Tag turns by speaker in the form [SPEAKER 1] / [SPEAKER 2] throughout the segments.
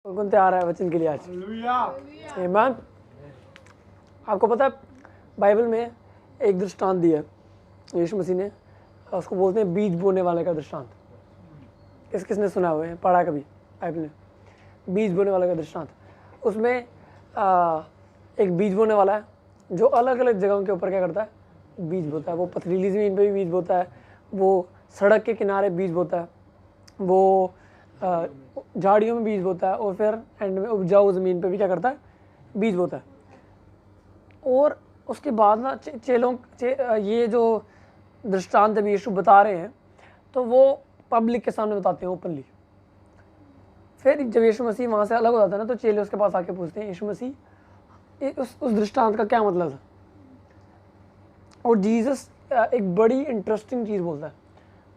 [SPEAKER 1] कौन तैयार है वचन के लिए आज? आमीन। आपको पता है बाइबल में एक दृष्टांत दिया है यीशु मसीह ने, उसको बोलते हैं बीज बोने वाले का दृष्टांत। किसने सुना हुआ है, पढ़ा कभी बाइबल में? बीज बोने वाले का दृष्टांत। उसमें एक बीज बोने वाला है जो अलग अलग जगहों के ऊपर क्या करता है, बीज बोता है। वो पथरीली ज़मीन पे भी बीज बोता है, वो सड़क के किनारे बीज बोता है, वो झाड़ियों में बीज बोता है, और फिर एंड में उपजाऊ ज़मीन पे भी क्या करता है, बीज बोता है। और उसके बाद ना ये जो दृष्टांत अभी यीशु बता रहे हैं तो वो पब्लिक के सामने बताते हैं ओपनली। फिर जब यीशु मसीह वहाँ से अलग हो जाता है ना, तो चेले उसके पास आके पूछते हैं, यीशु मसीह उस दृष्टांत का क्या मतलब था? और जीसस एक बड़ी इंटरेस्टिंग चीज़ बोलता है।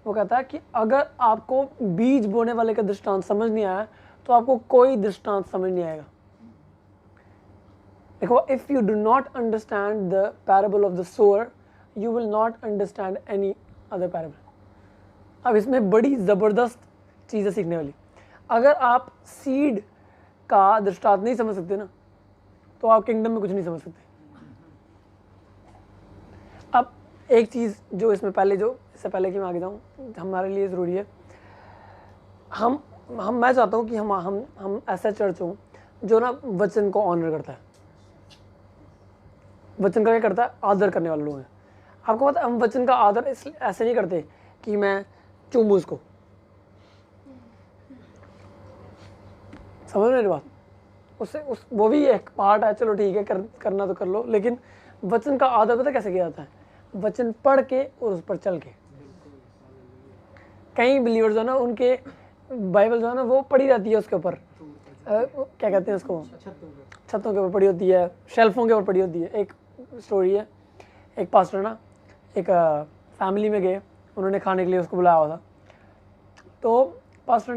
[SPEAKER 1] वो कहता है कि अगर आपको बीज बोने वाले का दृष्टांत समझ नहीं आया तो आपको कोई दृष्टांत समझ नहीं आएगा। देखो, if you do not understand the parable of the sower you will not understand any other parable. अब इसमें बड़ी ज़बरदस्त चीज़ें सीखने वाली। अगर आप सीड का दृष्टांत नहीं समझ सकते ना, तो आप किंगडम में कुछ नहीं समझ सकते। अब एक चीज़ जो इसमें पहले, जो इससे पहले कि मैं आगे जाऊँ, हमारे लिए ज़रूरी है, मैं चाहता हूँ कि हम ऐसा चर्च हों जो ना वचन को ऑनर करता है, वचन का क्या करता है, आदर करने वाले लोग हैं। आपको पता है हम वचन का आदर ऐसे नहीं करते कि मैं चूमूँ उसको, समझ मेरी बात? वो भी एक पार्ट है, चलो ठीक है, करना तो कर लो, लेकिन वचन का आदर पता कैसे किया जाता है? वचन पढ़ के और उस पर चल के। कई बिलीवर्स जो ना, उनके बाइबल जो है ना वो पढ़ी रहती है उसके ऊपर, क्या कहते हैं उसको, छतों के ऊपर पढ़ी होती है, शेल्फों के ऊपर पढ़ी होती है। एक स्टोरी है, एक पास्टर ना एक फैमिली में गए, उन्होंने खाने के लिए उसको बुलाया हुआ था। तो पास्टर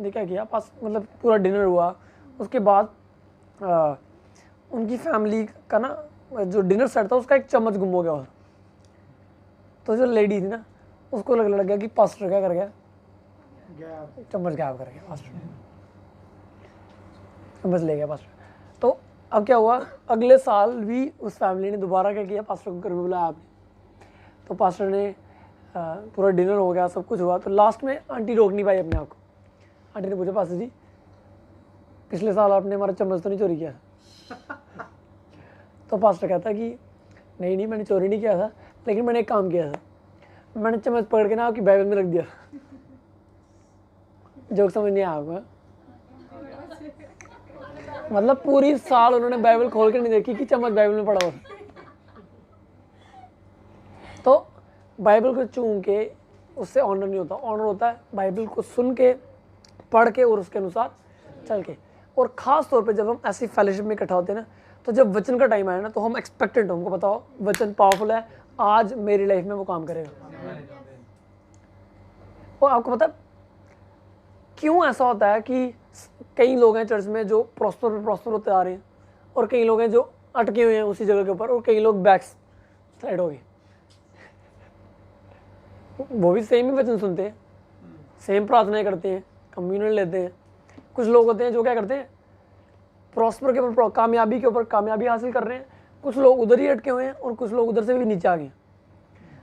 [SPEAKER 1] ने क्या किया, मतलब पूरा डिनर हुआ, उसके बाद उनकी फैमिली का ना जो डिनर सेट था उसका एक चम्मच गुम हो गया। तो जो लेडी थी ना उसको लग गया कि पास्टर क्या कर गया, चम्मच गायब कर गया, पास्टर चम्मच ले गया पास्टर। तो अब क्या हुआ, अगले साल भी उस फैमिली ने दोबारा क्या किया, पास्टर को घर में बुलाया आपने। तो पास्टर ने पूरा डिनर हो गया, सब कुछ हुआ। तो लास्ट में आंटी रोक नहीं पाई अपने आप को। आंटी ने पूछा, पास्टर जी पिछले साल आपने हमारा चम्मच तो नहीं चोरी किया? तो पास्टर कहता कि नहीं मैंने चोरी नहीं किया था, लेकिन मैंने एक काम किया था, मैंने चम्मच पकड़ के ना आपकी बाइबल में रख दिया। जोक समझ नहीं आया आपको? मतलब पूरी साल उन्होंने बाइबल खोल के नहीं देखी कि चम्मच बाइबल में पड़ा हुआ। तो बाइबल को चूम के उससे ऑनर नहीं होता। ऑनर होता है बाइबल को सुन के, पढ़ के और उसके अनुसार चल के। और ख़ास तौर पे जब हम ऐसी फेलोशिप में इकट्ठा होते हैं ना, तो जब वचन का टाइम आया ना, तो हम एक्सपेक्टेड हो, हमको पता हो वचन पावरफुल है, आज मेरी लाइफ में वो काम करेगा। और आपको पता क्यों ऐसा होता है कि कई लोग हैं चर्च में जो प्रॉस्पर होते आ रहे हैं, और कई लोग हैं जो अटके हुए हैं उसी जगह के ऊपर, और कई लोग बैक स्लाइड हो गए। वो भी सेम ही वचन सुनते हैं, सेम प्रार्थनाएं करते हैं, कम्युनियन लेते हैं। कुछ लोग होते हैं जो क्या करते हैं, प्रॉस्पर के ऊपर, कामयाबी के ऊपर कामयाबी हासिल कर रहे हैं। कुछ लोग उधर ही अटके हुए हैं और कुछ लोग उधर से भी नीचे आ गए।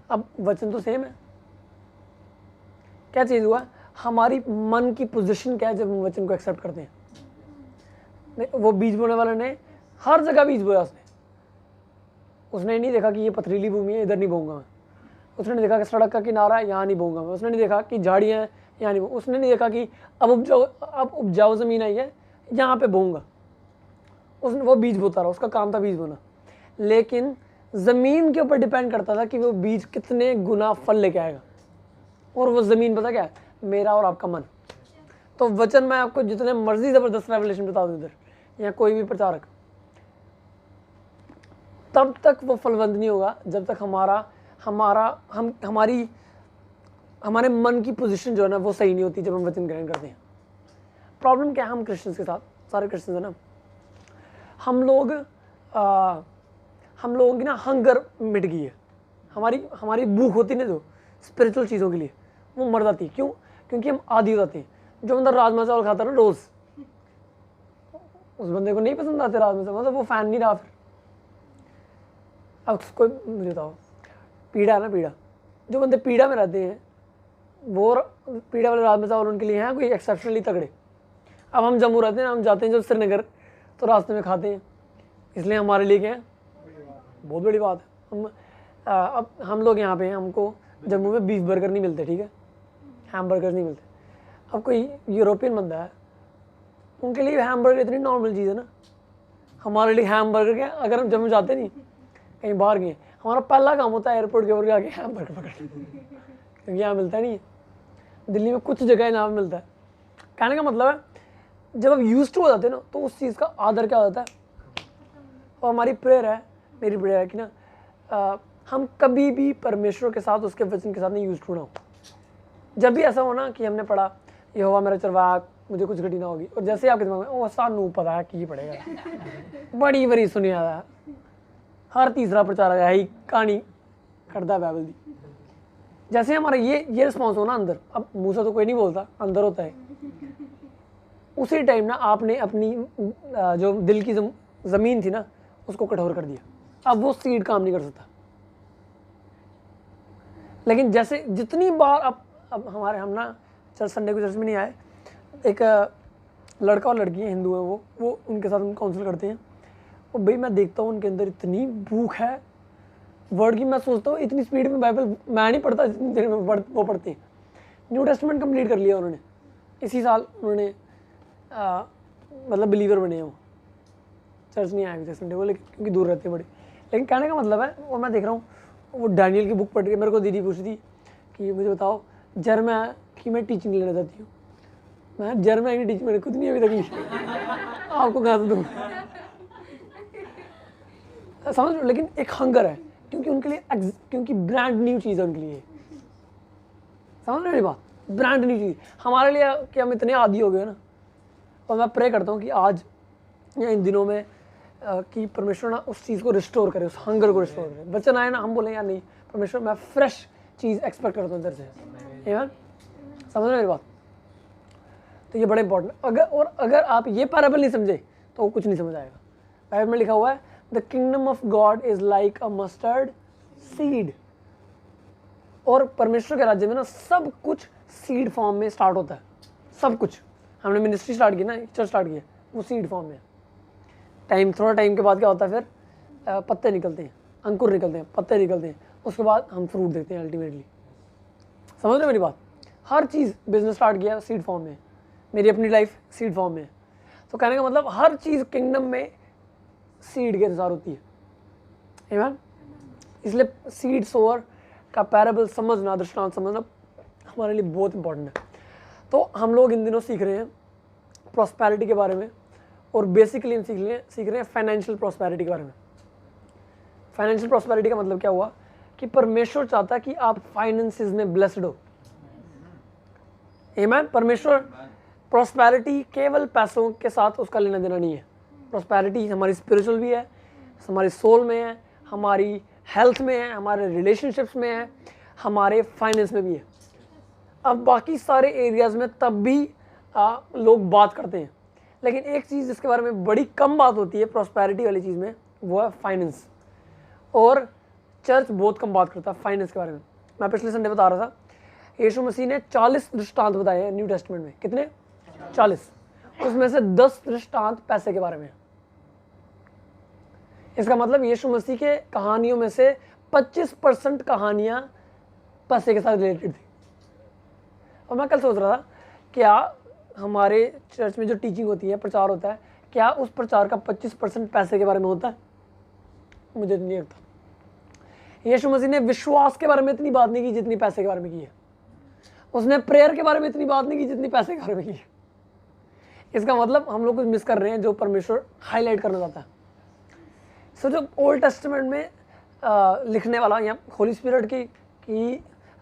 [SPEAKER 1] अब वचन तो सेम है। क्या चीज़ हुआ, हमारी मन की पोजीशन क्या है जब हम वचन को एक्सेप्ट करते हैं? वो बीज बोने वाले ने हर जगह बीज बोया। उसने नहीं देखा कि ये पथरीली भूमि है, इधर नहीं बोऊंगा मैं। उसने नहीं देखा कि सड़क का किनारा है, यहाँ नहीं बोऊंगा मैं। उसने नहीं देखा कि झाड़ियाँ हैं, यहाँ नहीं बोऊंगा। उसने नहीं देखा कि अब उपजाऊ ज़मीन आई है, यहाँ पे बोऊंगा। वो बीज बोता रहा, उसका काम था बीज बोना। लेकिन ज़मीन के ऊपर डिपेंड करता था कि वो बीज कितने गुना फल लेके आएगा। और वो ज़मीन पता क्या है, मेरा और आपका मन। तो वचन में आपको जितने मर्जी ज़बरदस्त रेवलेशन बता दूँ इधर, या कोई भी प्रचारक, तब तक वो फलवंत नहीं होगा जब तक हमारे मन की पोजीशन जो है ना वो सही नहीं होती जब हम वचन ग्रहण करते हैं। प्रॉब्लम क्या है हम क्रिश्चियंस के साथ, सारे क्रिश्चियंस है ना, हम लोगों की ना हंगर मिट गई है। हमारी भूख होती ना जो स्पिरिचुअल चीज़ों के लिए, वो मर जाती है। क्यों? क्योंकि हम आदी हो जाते हैं। जो बंदा राजमा चावल खाता है ना रोज़, उस बंदे को नहीं पसंद आते रात में, मतलब वो फैन नहीं रहा फिर। अब कोई मुझे बताओ, पीड़ा है ना, पीड़ा, जो बंदे पीड़ा में रहते हैं वो पीड़ा वाले रात में और उनके लिए हैं कोई एक्सेप्शनली तगड़े। अब हम जम्मू रहते हैं, हम जाते हैं जो श्रीनगर, तो रास्ते में खाते हैं, इसलिए हमारे लिए क्या है, बहुत बड़ी बात है। अब हम लोग यहाँ पे हैं, हमको जम्मू में बीफ बर्गर नहीं मिलते, ठीक है, हैमबर्गर नहीं मिलते। अब कोई यूरोपियन बंदा है, उनके लिए हैमबर्गर इतनी नॉर्मल चीज़ है ना, हमारे लिए हैमबर्गर क्या, अगर हम जम्मू जाते नहीं कहीं बाहर गए, हमारा पहला काम होता है एयरपोर्ट के ऊपर जाके हैमबर्गर पकड़, क्योंकि यहाँ मिलता नहीं है। दिल्ली में कुछ जगह यहाँ मिलता है। कहने का मतलब है जब आप यूज टू हो जाते हैं ना, तो उस चीज़ का आदर क्या होता है। और हमारी प्रेयर है, मेरी प्रेयर है कि ना हम कभी भी परमेश्वर के साथ, उसके वचन के साथ नहीं यूज टू ना हो। जब भी ऐसा हो ना कि हमने पढ़ा यहोवा मेरा चरवाहा, मुझे कुछ घटी ना होगी, और जैसे आपके दिमाग में ओ सानू पता है कि पड़ेगा, बड़ी बड़ी सुनिया है, हर तीसरा प्रचारक है ही कहानी करता बाइबल दी। जैसे हमारा ये रिस्पॉन्स हो ना अंदर, अब मुँह से तो कोई नहीं बोलता, अंदर होता है, उसी टाइम ना आपने अपनी जो दिल की ज़मीन थी ना उसको कठोर कर दिया। अब वो सीड काम नहीं कर सकता। लेकिन जैसे जितनी बार अब हमारे हम ना चर्च, संडे को चर्च में नहीं आए, एक लड़का और लड़की है, हिंदू है, वो उनके साथ हम काउंसिल करते हैं, और भाई मैं देखता हूँ उनके अंदर इतनी भूख है वर्ड की, मैं सोचता हूँ इतनी स्पीड में बाइबल मैं नहीं पढ़ता जितनी देर में वो पढ़ते हैं। न्यू टेस्टमेंट कंप्लीट कर लिया उन्होंने, इसी साल उन्होंने मतलब बिलीवर बने हैं। वो चर्च नहीं आए थे संडे को, लेकिन क्योंकि दूर रहते बड़े। लेकिन कहने का मतलब है, और मैं देख रहा हूँ वो डैनियल की बुक पढ़ रही है। मेरे को दीदी पूछ रही थी कि मुझे बताओ जर्मा की मैं टीचिंग लेना चाहती हूँ। मैं जर्मा की टीचिंग मैंने खुद नहीं अभी तक ली, आपको कहा था दूँ समझ लो। लेकिन एक हंगर है, क्योंकि उनके लिए क्योंकि ब्रांड न्यू चीज़ है उनके लिए, समझ रहे मेरी बात, ब्रांड न्यू चीज़। हमारे लिए कि हम इतने आदी हो गए ना, और मैं प्रे करता हूँ कि आज या इन दिनों में कि परमेश्वर ना उस चीज़ को रिस्टोर करे, उस हंगर को रिस्टोर करे। बच्चन आए ना, हम बोले यार नहीं परमेश्वर मैं फ्रेश चीज़ एक्सपेक्ट करता हूँ इधर से, समझ रहे मेरी बात। तो ये बड़ा इंपॉर्टेंट। अगर आप ये पैराबल नहीं समझे तो कुछ नहीं समझ आएगा। बाइबल में लिखा हुआ है the kingdom of God is like a mustard seed. और परमेश्वर के राज्य में ना सब कुछ सीड फॉर्म में स्टार्ट होता है, सब कुछ। हमने मिनिस्ट्री स्टार्ट की ना, चर्च स्टार्ट किया, वो सीड फॉर्म में। थोड़ा टाइम के बाद क्या होता है, फिर पत्ते निकलते हैं, अंकुर निकलते हैं, पत्ते निकलते हैं, उसके बाद हम फ्रूट देखते हैं अल्टीमेटली। समझ रहे मेरी बात। हर चीज़, बिजनेस स्टार्ट किया सीड फॉर्म में, मेरी अपनी लाइफ सीड फॉर्म में। तो कहने का मतलब हर चीज़ किंगडम में सीड के अनुसार होती है। आमीन। इसलिए सीड सोअर का पैराबल समझना, दृष्टांत समझना हमारे लिए बहुत इंपॉर्टेंट है। तो हम लोग इन दिनों सीख रहे हैं प्रॉस्पेरिटी के बारे में, और बेसिकली हम सीख रहे हैं फाइनेंशियल प्रॉस्पेरिटी के बारे में। फाइनेंशियल प्रॉस्पेरिटी का मतलब क्या हुआ कि परमेश्वर चाहता है कि आप फाइनेंसेस में ब्लेस्ड हो। आमीन। परमेश्वर प्रॉस्पेरिटी केवल पैसों के साथ उसका लेना देना नहीं है। प्रॉस्पेरिटी हमारी स्पिरिचुअल भी है, हमारी सोल में है, हमारी हेल्थ में है, हमारे रिलेशनशिप्स में है, हमारे फाइनेंस में भी है। अब बाकी सारे एरियाज़ में तब भी लोग बात करते हैं, लेकिन एक चीज़ जिसके बारे में बड़ी कम बात होती है प्रॉस्पेरिटी वाली चीज़ में, वो है फाइनेंस। और चर्च बहुत कम बात करता है फाइनेंस के बारे में। मैं पिछले संडे बता रहा था, यीशु मसीह ने 40 दृष्टांत बताए हैं न्यू टेस्टमेंट में। कितने? 40। उसमें से 10 दृष्टांत पैसे के बारे में। इसका मतलब यीशु मसीह के कहानियों में से 25% कहानियां पैसे के साथ रिलेटेड थी। और मैं कल सोच रहा था, क्या हमारे चर्च में जो टीचिंग होती है, प्रचार होता है, क्या उस प्रचार का 25% पैसे के बारे में होता है? मुझे नहीं लगता। यीशु मसीह ने विश्वास के बारे में इतनी बात नहीं की जितनी पैसे के बारे में की है। उसने प्रेयर के बारे में इतनी बात नहीं की जितनी पैसे के बारे में की है। इसका मतलब हम लोग कुछ मिस कर रहे हैं जो परमेश्वर हाईलाइट करना चाहता है। सो जो ओल्ड टेस्टामेंट में लिखने वाला, या होली स्पिरिट की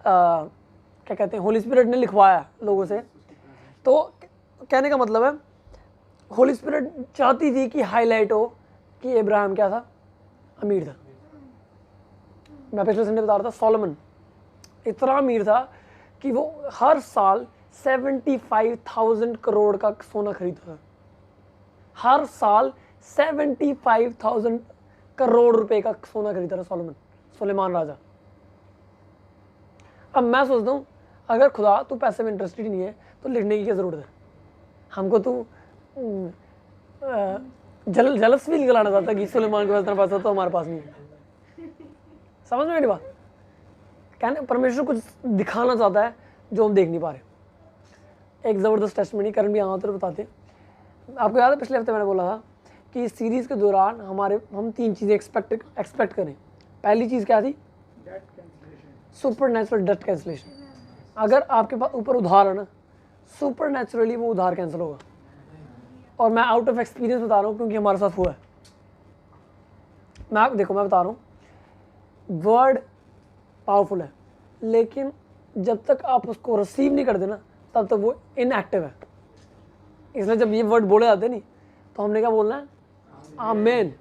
[SPEAKER 1] क्या कहते हैं, होली स्पिरिट ने लिखवाया लोगों से, तो कहने का मतलब है होली स्पिरिट चाहती थी कि हाईलाइट हो कि इब्राहिम क्या था, अमीर था। मैं पिछले संडे बता रहा था, सोलोमन इतना अमीर था कि वो हर साल 75,000 करोड़ का सोना खरीदता था, हर साल 75,000 करोड़ रुपए का सोना खरीदा था सुलेमान राजा। अब मैं सोचता हूँ अगर खुदा तू पैसे में इंटरेस्टेड नहीं है तो लिखने की क्या ज़रूरत है? हमको तू जलस फील कराना चाहता है कि सुलेमान के पास इतना पैसा तो हमारे पास नहीं है। समझ में मेरी बात? कहने परमेश्वर कुछ दिखाना चाहता है जो हम देख नहीं पा रहे। एक ज़बरदस्त टेस्टमनी करण भी यहाँ तो बताते। आपको याद है पिछले हफ्ते मैंने बोला था कि इस सीरीज़ के दौरान हम 3 चीज़ें एक्सपेक्ट करें। पहली चीज़ क्या थी? Supernatural debt cancellation. अगर आपके पास ऊपर उधार है ना, सुपरनैचुरली वो उधार कैंसिल होगा। और मैं आउट ऑफ एक्सपीरियंस बता रहा हूँ क्योंकि हमारे साथ हुआ है। मैं बता रहा हूँ, वर्ड पावरफुल है लेकिन जब तक आप उसको रिसीव नहीं कर देना तब तक वो इनएक्टिव है। इसलिए जब ये वर्ड बोले जाते नहीं तो हमने क्या बोलना है? आमेन,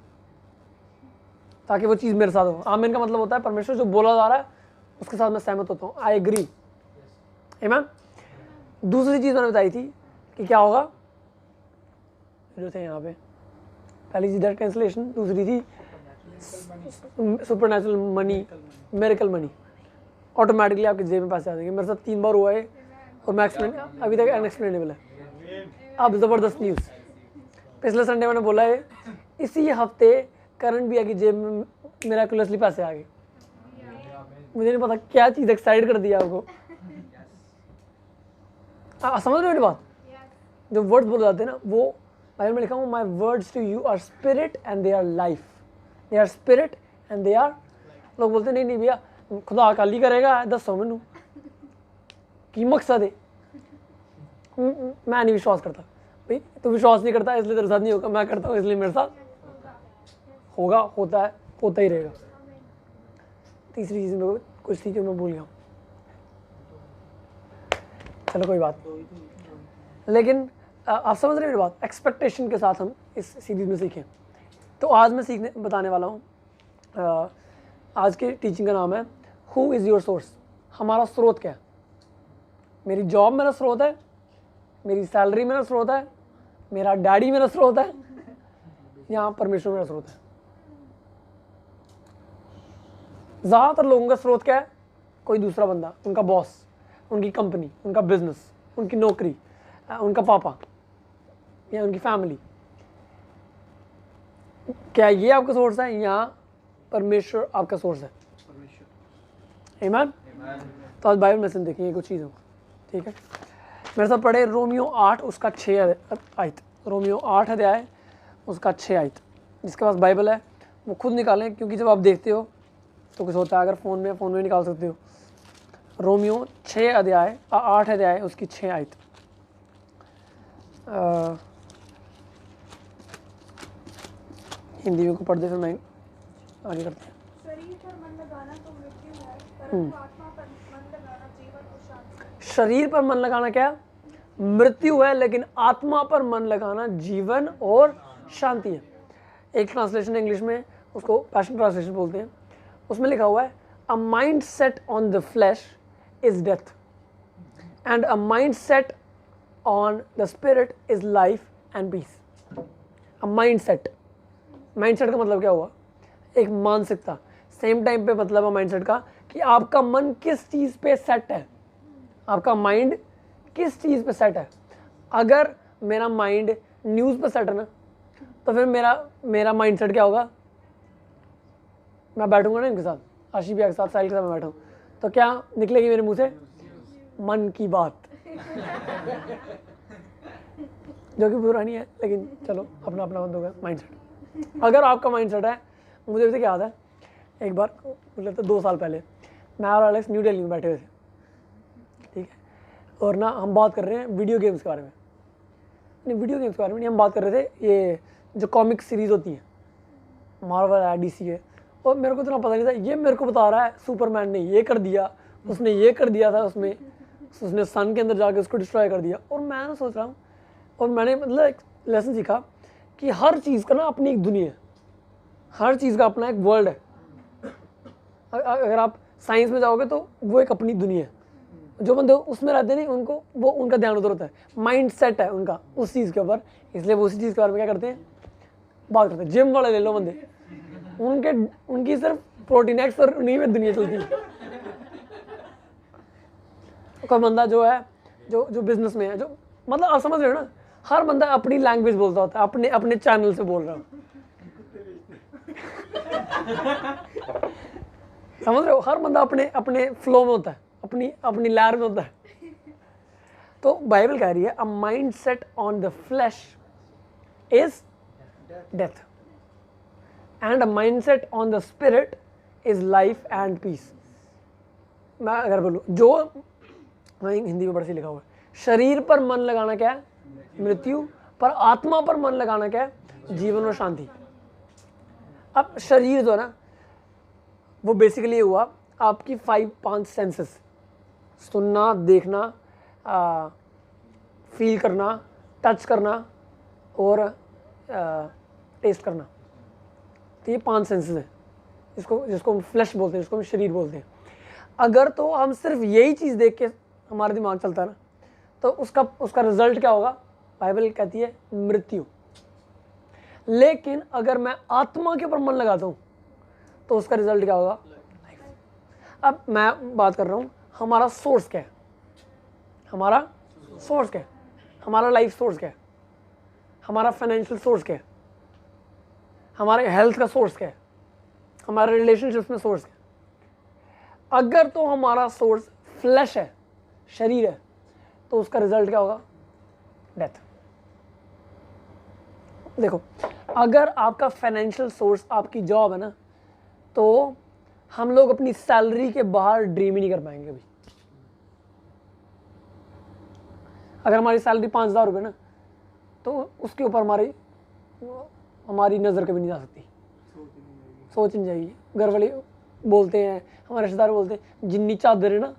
[SPEAKER 1] ताकि वो चीज़ मेरे साथ हो। आमेन का मतलब होता है परमेश्वर जो बोला जा रहा है उसके साथ मैं सहमत होता हूँ, आई एग्री। आमीन। दूसरी चीज़ मैंने बताई थी कि क्या होगा जो थे यहाँ पे। पहली चीज़ डेट कैंसलेशन, दूसरी थी supernatural money, miracle money. Automatically आपके जेब में पैसे आ जाएंगे। मेरे साथ 3 बार हुआ है और मैं अभी तक अनएक्सप्लेनेबल है। अब ज़बरदस्त न्यूज़, पिछले संडे मैंने बोला है इसी हफ्ते करंट भी की जेब में मिराकुलसली पैसे आ गए। मुझे नहीं पता क्या चीज़ एक्साइट कर दिया आपको। समझ रहे हो मेरी बात? जो वर्ड्स बोले जाते हैं ना, वो बाइबल में लिखा हूँ, my words to you are spirit and they are life. They are spirit and they are. लोग बोलते नहीं भैया खुदा काली करेगा, दसो मैनू की मकसद है। मैं नहीं विश्वास करता भाई। तू विश्वास नहीं करता इसलिए तेरे साथ नहीं होगा, मैं करता हूँ इसलिए मेरे साथ होगा, होता है, होता ही रहेगा। तीसरी चीज़ में कुछ थी जो मैं भूल गया, चलो कोई बात। लेकिन आप समझ रहे हैं मेरी बात? एक्सपेक्टेशन के साथ हम इस सीरीज़ में सीखें। तो आज मैं बताने वाला हूँ, आज की टीचिंग का नाम है हु इज़ योर सोर्स। हमारा स्रोत क्या है? मेरी जॉब मेरा स्रोत है, मेरी सैलरी मेरा स्रोत है, मेरा डैडी मेरा स्रोत है, या परमेश्वर मेरा स्रोत है? ज़्यादातर लोगों का स्रोत क्या है? कोई दूसरा बंदा, उनका बॉस, उनकी कंपनी, उनका बिजनेस, उनकी नौकरी, उनका पापा या उनकी फैमिली। क्या ये आपका सोर्स है या परमेश्वर आपका सोर्स है? आमीन। तो आज बाइबल में से देखिए कुछ चीज़ों, ठीक है? मेरे साथ पढ़े रोमियो 8 उसका 6 आयत। रोमियो 8 अध्याय उसका 6 आयत। जिसके पास बाइबल है वो खुद निकालें, क्योंकि जब आप देखते हो तो कुछ होता है। अगर फ़ोन में निकाल सकते हो। रोमियो 8 अध्याय उसकी 6 आयत। हिंदी में को पढ़ दे, फिर मैं आगे करते हैं।
[SPEAKER 2] शरीर पर मन लगाना तो मृत्यु है, परंतु आत्मा पर मन लगाना जीवन और शांति।
[SPEAKER 1] शरीर पर मन लगाना क्या मृत्यु है, लेकिन आत्मा पर मन लगाना जीवन और शांति है। एक ट्रांसलेशन इंग्लिश में उसको पैशन ट्रांसलेशन बोलते हैं, उसमें लिखा हुआ है a mind set on the flesh is death and a mind set on the spirit is life and peace. A mind set का मतलब क्या हुआ? एक मानसिकता। सेम टाइम पे मतलब है माइंड सेट का कि आपका मन किस चीज़ पे सेट है, आपका माइंड किस चीज़ पे सेट है। अगर मेरा माइंड न्यूज़ पे सेट है ना, तो फिर मेरा माइंड सेट क्या होगा? मैं बैठूंगा ना इनके साथ, आशी भैया के साथ, साहिल के साथ मैं बैठा हूँ, तो क्या निकलेगी मेरे मुंह से? मन की बात। जो कि बुरा नहीं है, लेकिन चलो अपना अपना बंद होगा माइंड सेट। अगर आपका माइंड सेट है, मुझे अभी तक याद है एक बार मतलब तो 2 साल पहले मैं और एलेक्स न्यू दिल्ली में बैठे हुए थे, ठीक है? और ना हम बात कर रहे हैं वीडियो गेम्स के बारे में। नहीं, वीडियो गेम्स के बारे में नहीं, हम बात कर रहे थे ये जो कॉमिक सीरीज़ होती है, मार्वल है, DC है। और मेरे को इतना पता नहीं था, ये मेरे को बता रहा है सुपरमैन ने ये कर दिया, उसने ये कर दिया था, उसने सन के अंदर जाके उसको डिस्ट्रॉय कर दिया। और मैं ना सोच रहा हूँ, और मैंने मतलब एक लेसन सीखा कि हर चीज़ का ना अपनी एक दुनिया है, हर चीज़ का अपना एक वर्ल्ड है। अगर आप साइंस में जाओगे तो वो एक अपनी दुनिया है। जो बंदे उसमें रहते नहीं उनको वो उनका ध्यान उधर होता है, माइंड सेट है उनका उस चीज़ के ऊपर, इसलिए वो उसी चीज़ के बारे में क्या करते हैं, बात करते हैं। जिम वाले ले लो बंदे, उनकी सिर्फ प्रोटीन एक्स और उन्हीं में दुनिया चलती है। कोई बंदा जो है जो बिजनेस में है, जो मतलब आप समझ रहे हो ना, हर बंदा अपनी लैंग्वेज बोलता होता है, अपने अपने चैनल से बोल रहा हूँ। समझ रहे हो, हर बंदा अपने अपने फ्लो में होता है, अपनी अपनी लहर में होता है। तो बाइबल कह रही है a mind set on the flesh is death and a mind set on the spirit is life and peace. मैं अगर बोलूँ, जो हिंदी में बड़ा सी लिखा हुआ है, शरीर पर मन लगाना क्या है, मृत्यु, पर आत्मा पर मन लगाना क्या है, जीवन और शांति। अब शरीर जो है ना, वो बेसिकली हुआ आपकी 5 सेंसेस, सुनना, देखना, फील करना, टच करना और टेस्ट करना। तो ये 5 सेंसेस हैं, जिसको हम फ्लैश बोलते हैं, जिसको हम शरीर बोलते हैं। अगर तो हम सिर्फ यही चीज़ देख के हमारा दिमाग चलता है ना, तो उसका रिजल्ट क्या होगा, बाइबल कहती है मृत्यु। लेकिन अगर मैं आत्मा के ऊपर मन लगाता हूँ तो उसका रिजल्ट क्या होगा, लाइफ। अब मैं बात कर रहा हूँ हमारा सोर्स क्या है, हमारा सोर्स क्या है, हमारा लाइफ सोर्स क्या है, हमारा फाइनेंशियल सोर्स क्या है, हमारे हेल्थ का सोर्स क्या है, हमारे रिलेशनशिप्स में सोर्स क्या है। अगर तो हमारा सोर्स फ्लैश है, शरीर है, तो उसका रिजल्ट क्या होगा, डेथ। देखो, अगर आपका फाइनेंशियल सोर्स आपकी जॉब है ना, तो हम लोग अपनी सैलरी के बाहर ड्रीम ही नहीं कर पाएंगे अभी। अगर हमारी सैलरी 5,000 रुपये ना, तो उसके ऊपर हमारी नज़र कभी नहीं जा सकती, सोच नहीं जाएगी। घर वाले बोलते हैं, हमारे रिश्तेदार बोलते हैं, जिन्नी चादर है ना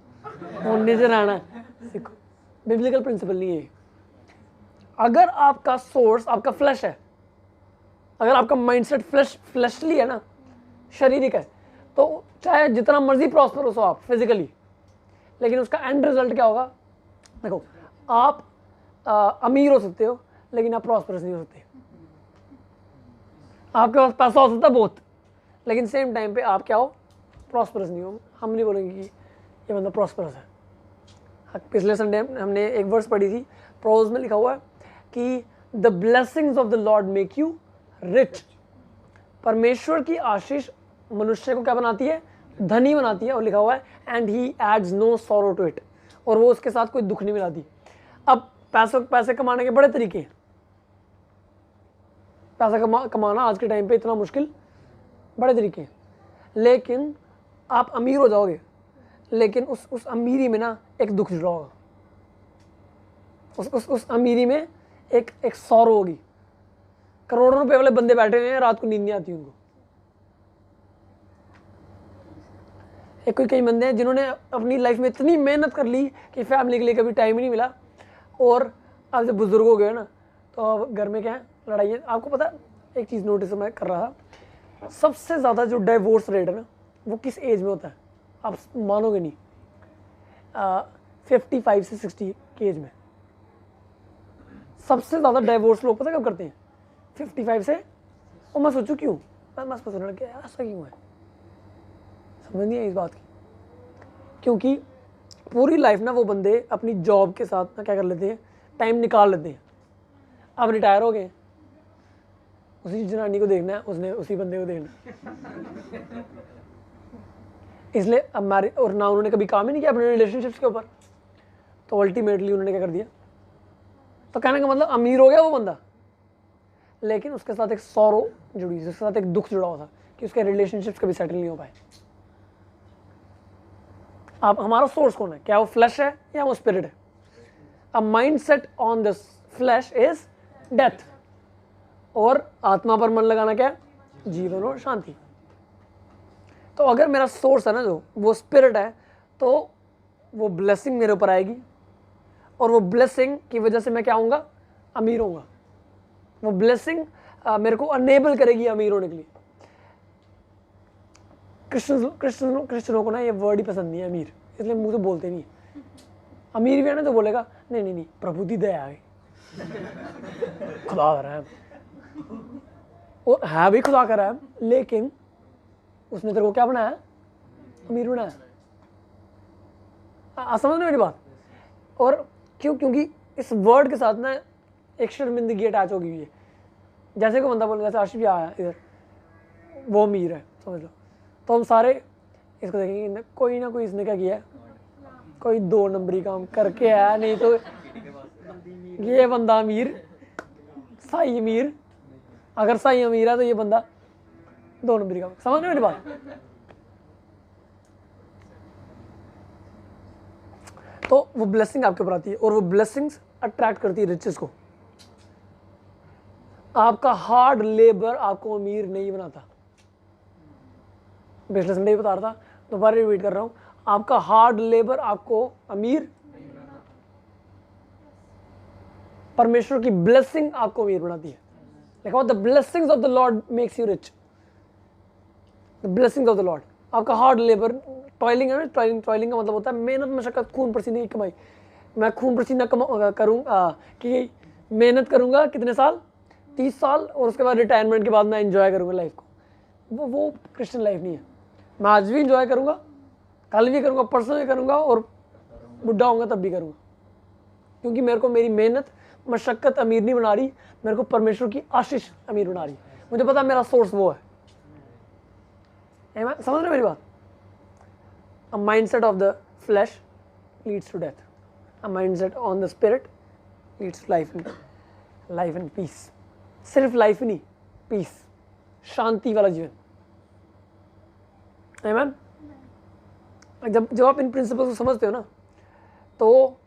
[SPEAKER 1] उन्नी से रहना है। सीखो, बिब्लिकल प्रिंसिपल नहीं है। अगर आपका सोर्स आपका फ्लैश है, अगर आपका माइंडसेट फ्लैशली है ना, शारीरिक है, तो चाहे जितना मर्जी प्रॉस्पर हो आप फिजिकली, लेकिन उसका एंड रिजल्ट क्या होगा। देखो, आप अमीर हो सकते हो लेकिन आप प्रॉस्परस नहीं हो सकते। आपके पास पैसा हो सकता है बहुत, लेकिन सेम टाइम पे आप क्या हो, प्रॉस्परस नहीं हो। हम नहीं बोलेंगे कि ये बंदा प्रॉस्परस है। पिछले संडे हमने एक वर्स पढ़ी थी, प्रोज में लिखा हुआ है कि the blessings of the Lord make you rich. परमेश्वर की आशीष मनुष्य को क्या बनाती है, धनी बनाती है। और लिखा हुआ है and he adds no sorrow to it, और वो उसके साथ कोई दुख नहीं मिलाती। अब पैसे कमाने के बड़े तरीके हैं। पैसा कमाना आज के टाइम पे इतना मुश्किल, बड़े तरीके हैं। लेकिन आप अमीर हो जाओगे, लेकिन उस अमीरी में ना एक दुख जुड़ा होगा, उस अमीरी में एक सौरो होगी। करोड़ों रुपए वाले बंदे बैठे हुए हैं, रात को नींद नहीं आती उनको। एक कोई कई बंदे हैं जिन्होंने अपनी लाइफ में इतनी मेहनत कर ली कि फैमिली के लिए कभी टाइम ही नहीं मिला, और अब जब बुजुर्ग हो गए ना, तो अब घर में क्या है, लड़ाई है। आपको पता है, एक चीज़ नोटिस मैं कर रहा था, सबसे ज़्यादा जो डाइवोर्स रेट है ना, वो किस एज में होता है, आप मानोगे नहीं, 55 से 60 की एज में सबसे ज़्यादा डाइवोर्स लोग पता कब करते हैं, 55 से। और मैं सोचूं क्यों, मैं सोचने लग गया ऐसा क्यों है, समझ नहीं है इस बात की। क्योंकि पूरी लाइफ ना वो बंदे अपनी जॉब के साथ ना क्या कर लेते हैं, टाइम निकाल लेते हैं। अब रिटायर हो गए, उसी जनानी को देखना है, उसने उसी बंदे को देखना, इसलिए अब मैरिज, और ना उन्होंने कभी काम ही नहीं किया अपने रिलेशनशिप्स के ऊपर, तो अल्टीमेटली उन्होंने क्या कर दिया। तो कहने का मतलब अमीर हो गया वो बंदा, लेकिन उसके साथ एक सौरो जुड़ी, उसके साथ एक दुख जुड़ा हुआ था कि उसके रिलेशनशिप्स कभी सेटल नहीं हो पाए। आप हमारा सोर्स कौन है, क्या वो फ्लैश है या वो स्पिरिट है। A mind set on this flash is death, और आत्मा पर मन लगाना क्या है, जीवन और शांति। तो अगर मेरा सोर्स है ना जो वो स्पिरिट है, तो वो ब्लेसिंग मेरे ऊपर आएगी, और वो ब्लेसिंग की वजह से मैं क्या होऊंगा, अमीर होऊंगा। वो ब्लेसिंग मेरे को अनेबल करेगी अमीर होने के लिए। क्रिश्चियनों को ना ये वर्ड ही पसंद नहीं है अमीर, इसलिए मुंह से बोलते नहीं है। अमीर भी है ना तो बोलेगा नहीं नहीं नहीं प्रभु दी दया है, खुदा कर रहा है, और है भी खुदा कर रहा है, लेकिन उसने तेरे को क्या बनाया? अमीर बनाया। समझ रहे मेरी बात? और क्यों? क्योंकि इस वर्ड के साथ ना एक शर्मिंदगी अटैच हो गई है। जैसे कोई बंदा बोले, जैसे आशिफ भी आया इधर, वो अमीर है समझ लो, तो हम सारे इसको देखेंगे कोई ना कोई इसने क्या किया है, कोई 2 नंबरी काम करके आया, नहीं तो ये बंदा अमीर, साई अमीर, अगर साई अमीर है तो ये बंदा 2 नंबरी काम। समझ रहे मेरी बात? तो वो ब्लेसिंग आपके ऊपर आती है, और वो ब्लेसिंग्स अट्रैक्ट करती है रिचेस को। आपका हार्ड लेबर आपको अमीर नहीं बनाता। पिछले संडे बता रहा था, दोबारा रिपीट कर रहा हूं, आपका हार्ड लेबर आपको अमीर, परमेश्वर की ब्लेसिंग आपको अमीर बनाती है। लिखा the blessings of the Lord makes you rich. The blessings of the Lord, आपका हार्ड लेबर, टॉयलिंग है ना, टॉयलिंग का मतलब होता है मेहनत मशक्कत, खून पसीने की कमाई। मैं खून पसीना करूँगा कि मेहनत करूँगा कितने साल? 30 साल, और उसके बाद रिटायरमेंट के बाद मैं एंजॉय करूँगा लाइफ को। वो क्रिश्चियन लाइफ नहीं है। मैं आज भी एंजॉय करूँगा, कल भी करूँगा, परसों भी करूँगा, और बुढ़ा होऊंगा तब भी करूँगा, क्योंकि मेरे को मेरी मेहनत मशक्कत अमीर नहीं बना रही, मेरे को परमेश्वर की आशीष अमीर बना रही। मुझे पता मेरा सोर्स वो है। समझ रहे मेरी बात? A mindset of the flesh leads to death. A mindset on the spirit leads to life and peace. सिर्फ लाइफ ही नहीं, पीस, शांति वाला जीवन। Amen? जब आप इन प्रिंसिपल्स को समझते हो ना, तो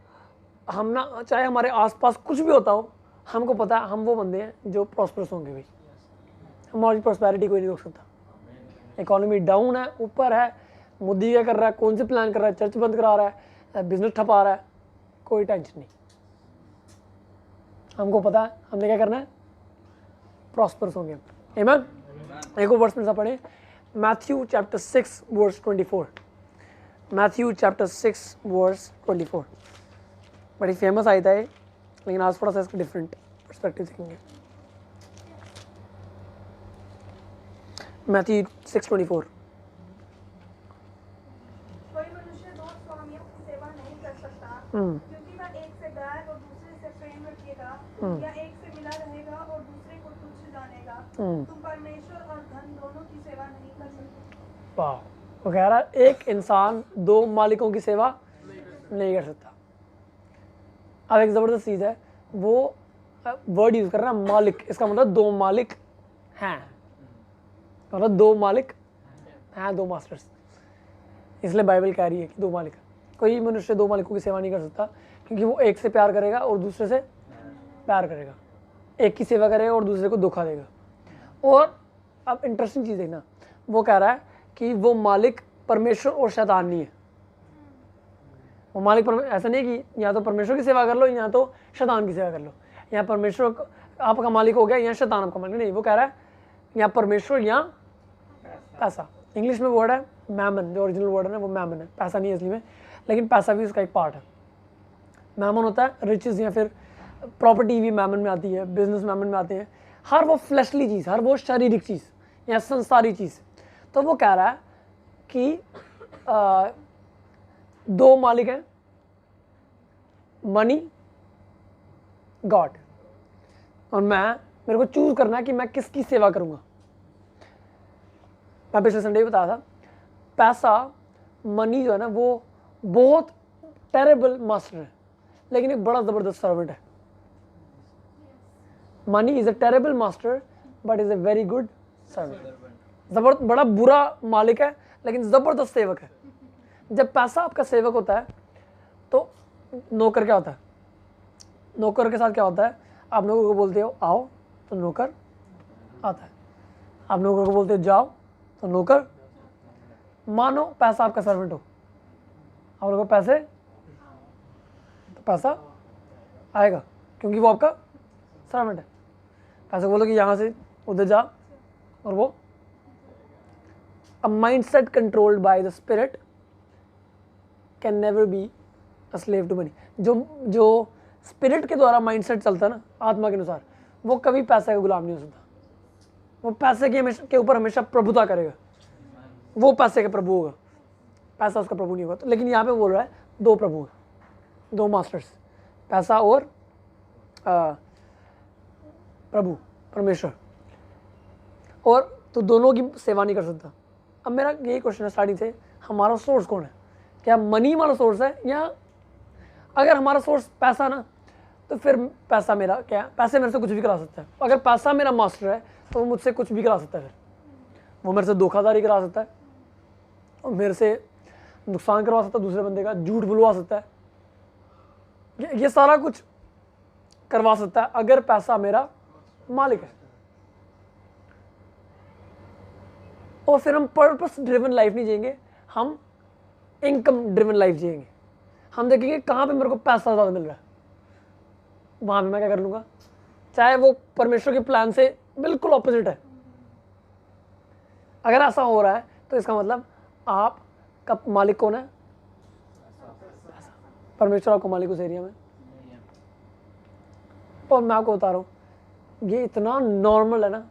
[SPEAKER 1] हम ना, चाहे हमारे आसपास कुछ भी होता हो, हमको पता है हम वो बंदे हैं जो प्रॉस्परस होंगे भाई। हमारी प्रॉस्पेरिटी कोई नहीं रोक सकता। इकोनॉमी डाउन है, ऊपर है, मोदी क्या कर रहा है, कौन से प्लान कर रहा है, चर्च बंद करा रहा है, बिजनेस ठपा रहा है, कोई टेंशन नहीं। हमको पता है हमने क्या करना है, प्रॉस्परस होंगे। आमीन। एक और वर्स में पढ़े, Matthew chapter 6 verse 24। Matthew chapter 6 verse 24 बड़ी फेमस आयत है, लेकिन आज थोड़ा सा इसका डिफरेंट पर्सपेक्टिव देखेंगे। मैथ्यू 6:24।
[SPEAKER 2] कोई मनुष्य 2 स्वामियों की सेवा नहीं कर सकता, क्योंकि वह एक से बैर और दूसरे से प्रेम रखेगा, या एक से मिला रहेगा और दूसरे को तुच्छ जानेगा। तुम परमेश्वर और धन दोनों की सेवा नहीं कर सकते।
[SPEAKER 1] वाह, वो कह रहा है एक इंसान 2 मालिकों की सेवा नहीं कर सकता। अब एक ज़बरदस्त चीज़ है, वो वर्ड यूज़ कर रहा है मालिक, इसका मतलब 2 मालिक हैं, मतलब 2 मालिक हैं, 2 मास्टर्स। इसलिए बाइबल कह रही है कि 2 मालिक। कोई मनुष्य 2 मालिकों की सेवा नहीं कर सकता, क्योंकि वो एक से प्यार करेगा और दूसरे से प्यार करेगा, एक की सेवा करेगा और दूसरे को धोखा देगा। और अब इंटरेस्टिंग चीज़ देखना, वो कह रहा है कि वो मालिक परमेश्वर और शैतान नहीं है। वो मालिक ऐसा नहीं है कि या तो परमेश्वर की सेवा कर लो या तो शैतान की सेवा कर लो, या परमेश्वर आपका मालिक हो गया या शैतान आपका मालिक। नहीं, वो कह रहा है या परमेश्वर या पैसा। इंग्लिश में वर्ड है मैमन, जो ओरिजिनल वर्ड है ना वो मैमन है, पैसा नहीं है असली में, लेकिन पैसा भी उसका एक पार्ट है। मैमन होता है रिचेस, या फिर प्रॉपर्टी भी मैमन में आती है, बिजनेस मैमन में आते हैं, हर वो फ्लैशली चीज़, हर वो शारीरिक चीज़ या संसारी चीज़। तो वो कह रहा है कि 2 मालिक हैं, मनी, गॉड, और मेरे को चूज करना है कि मैं किसकी सेवा करूंगा। मैं पिछले संडे भी बताया था, पैसा, मनी जो है ना, वो बहुत टेरेबल मास्टर है, लेकिन एक बड़ा ज़बरदस्त सर्वेंट है। Money is a terrible master but is a very good servant. बड़ा बुरा मालिक है, लेकिन ज़बरदस्त सेवक है। जब पैसा आपका सेवक होता है तो नौकर क्या होता है? नौकर के साथ क्या होता है? आप नौकर को बोलते हो आओ तो नौकर आता है, आप नौकर को बोलते हो जाओ तो नौकर। मानो पैसा आपका सर्वेंट हो, आप लोगों को पैसे, तो पैसा आएगा क्योंकि वो आपका सर्वेंट है। पैसे को बोलो कि यहाँ से उधर जा, और वो a mindset controlled by the spirit can never be slave to money. जो स्पिरिट के द्वारा माइंडसेट चलता है ना, आत्मा के अनुसार, वो कभी पैसे का गुलाम नहीं हो सकता। वो पैसे के ऊपर हमेशा प्रभुता करेगा, वो पैसे का प्रभु होगा, पैसा उसका प्रभु नहीं होगा। तो लेकिन यहाँ पे बोल रहा है दो प्रभु हैं, दो मास्टर्स, पैसा और प्रभु परमेश्वर, और तो दोनों की सेवा नहीं कर सकता। अब मेरा यही क्वेश्चन है स्टार्टिंग से, हमारा सोर्स कौन है? क्या मनी हमारा सोर्स है, या अगर हमारा सोर्स पैसा ना, तो फिर पैसा मेरा क्या, पैसे मेरे से कुछ भी करा सकता है। अगर पैसा मेरा मास्टर है तो वो मुझसे कुछ भी करा सकता है। फिर वो मेरे से धोखाधड़ी करा सकता है, और मेरे से नुकसान करवा सकता है, दूसरे बंदे का झूठ बुलवा सकता है, ये सारा कुछ करवा सकता है अगर पैसा मेरा मालिक है। और फिर हम पर्पस ड्रिवन लाइफ नहीं जिएंगे, हम इनकम ड्रिवन लाइफ जिएंगे। हम देखेंगे कहाँ पे मेरे को पैसा ज़्यादा मिल रहा है, वहाँ पे मैं क्या कर लूँगा, चाहे वो परमेश्वर के प्लान से बिल्कुल ऑपोजिट है। अगर ऐसा हो रहा है तो इसका मतलब आपका मालिक कौन है? परमेश्वर आपका मालिक उस एरिया में। और मैं आपको बता रहा हूँ, ये इतना नॉर्मल है ना,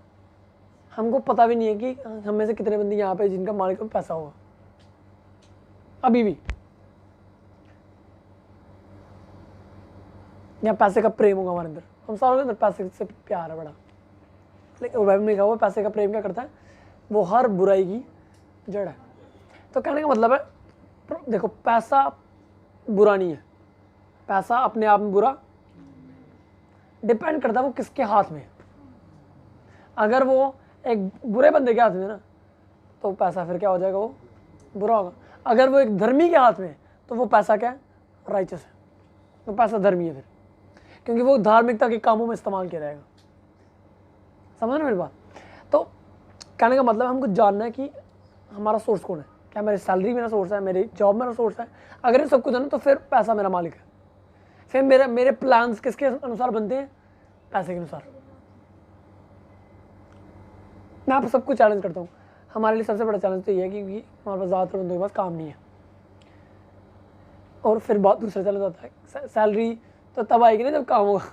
[SPEAKER 1] हमको पता भी नहीं है कि हम में से कितने बंदे यहाँ पे जिनका मालिक में पैसा होगा अभी भी, या पैसे का प्रेम होगा हमारे अंदर। हम सारों के अंदर पैसे से प्यार है बड़ा, लेकिन बाइबल में लिखा हुआ पैसे का प्रेम क्या करता है? वो हर बुराई की जड़ है। तो कहने का मतलब है, देखो पैसा बुरा नहीं है, पैसा अपने आप में बुरा, डिपेंड करता है वो किसके हाथ में है। अगर वो एक बुरे बंदे के हाथ में ना, तो पैसा फिर क्या हो जाएगा, वो बुरा होगा। अगर वो एक धर्मी के हाथ में है तो वो पैसा क्या है? राइचस है, तो पैसा धर्मी है फिर, क्योंकि वो धार्मिकता के कामों में इस्तेमाल किया जाएगा। समझ रहे मेरी बात? तो कहने का मतलब हमको जानना है कि हमारा सोर्स कौन है। क्या मेरी सैलरी मेरा सोर्स है, मेरी जॉब मेरा सोर्स है? अगर ये सब कुछ है ना, तो फिर पैसा मेरा मालिक है। फिर मेरे प्लान्स किसके अनुसार बनते हैं? पैसे के अनुसार। मैं आप सबको चैलेंज करता हूँ, हमारे लिए सबसे बड़ा चैलेंज तो ये है कि हमारे पास ज़्यादातर बंदों के पास काम नहीं है। और फिर बहुत दूसरा चैलेंज होता है, सैलरी तो तब आएगी ना जब काम होगा।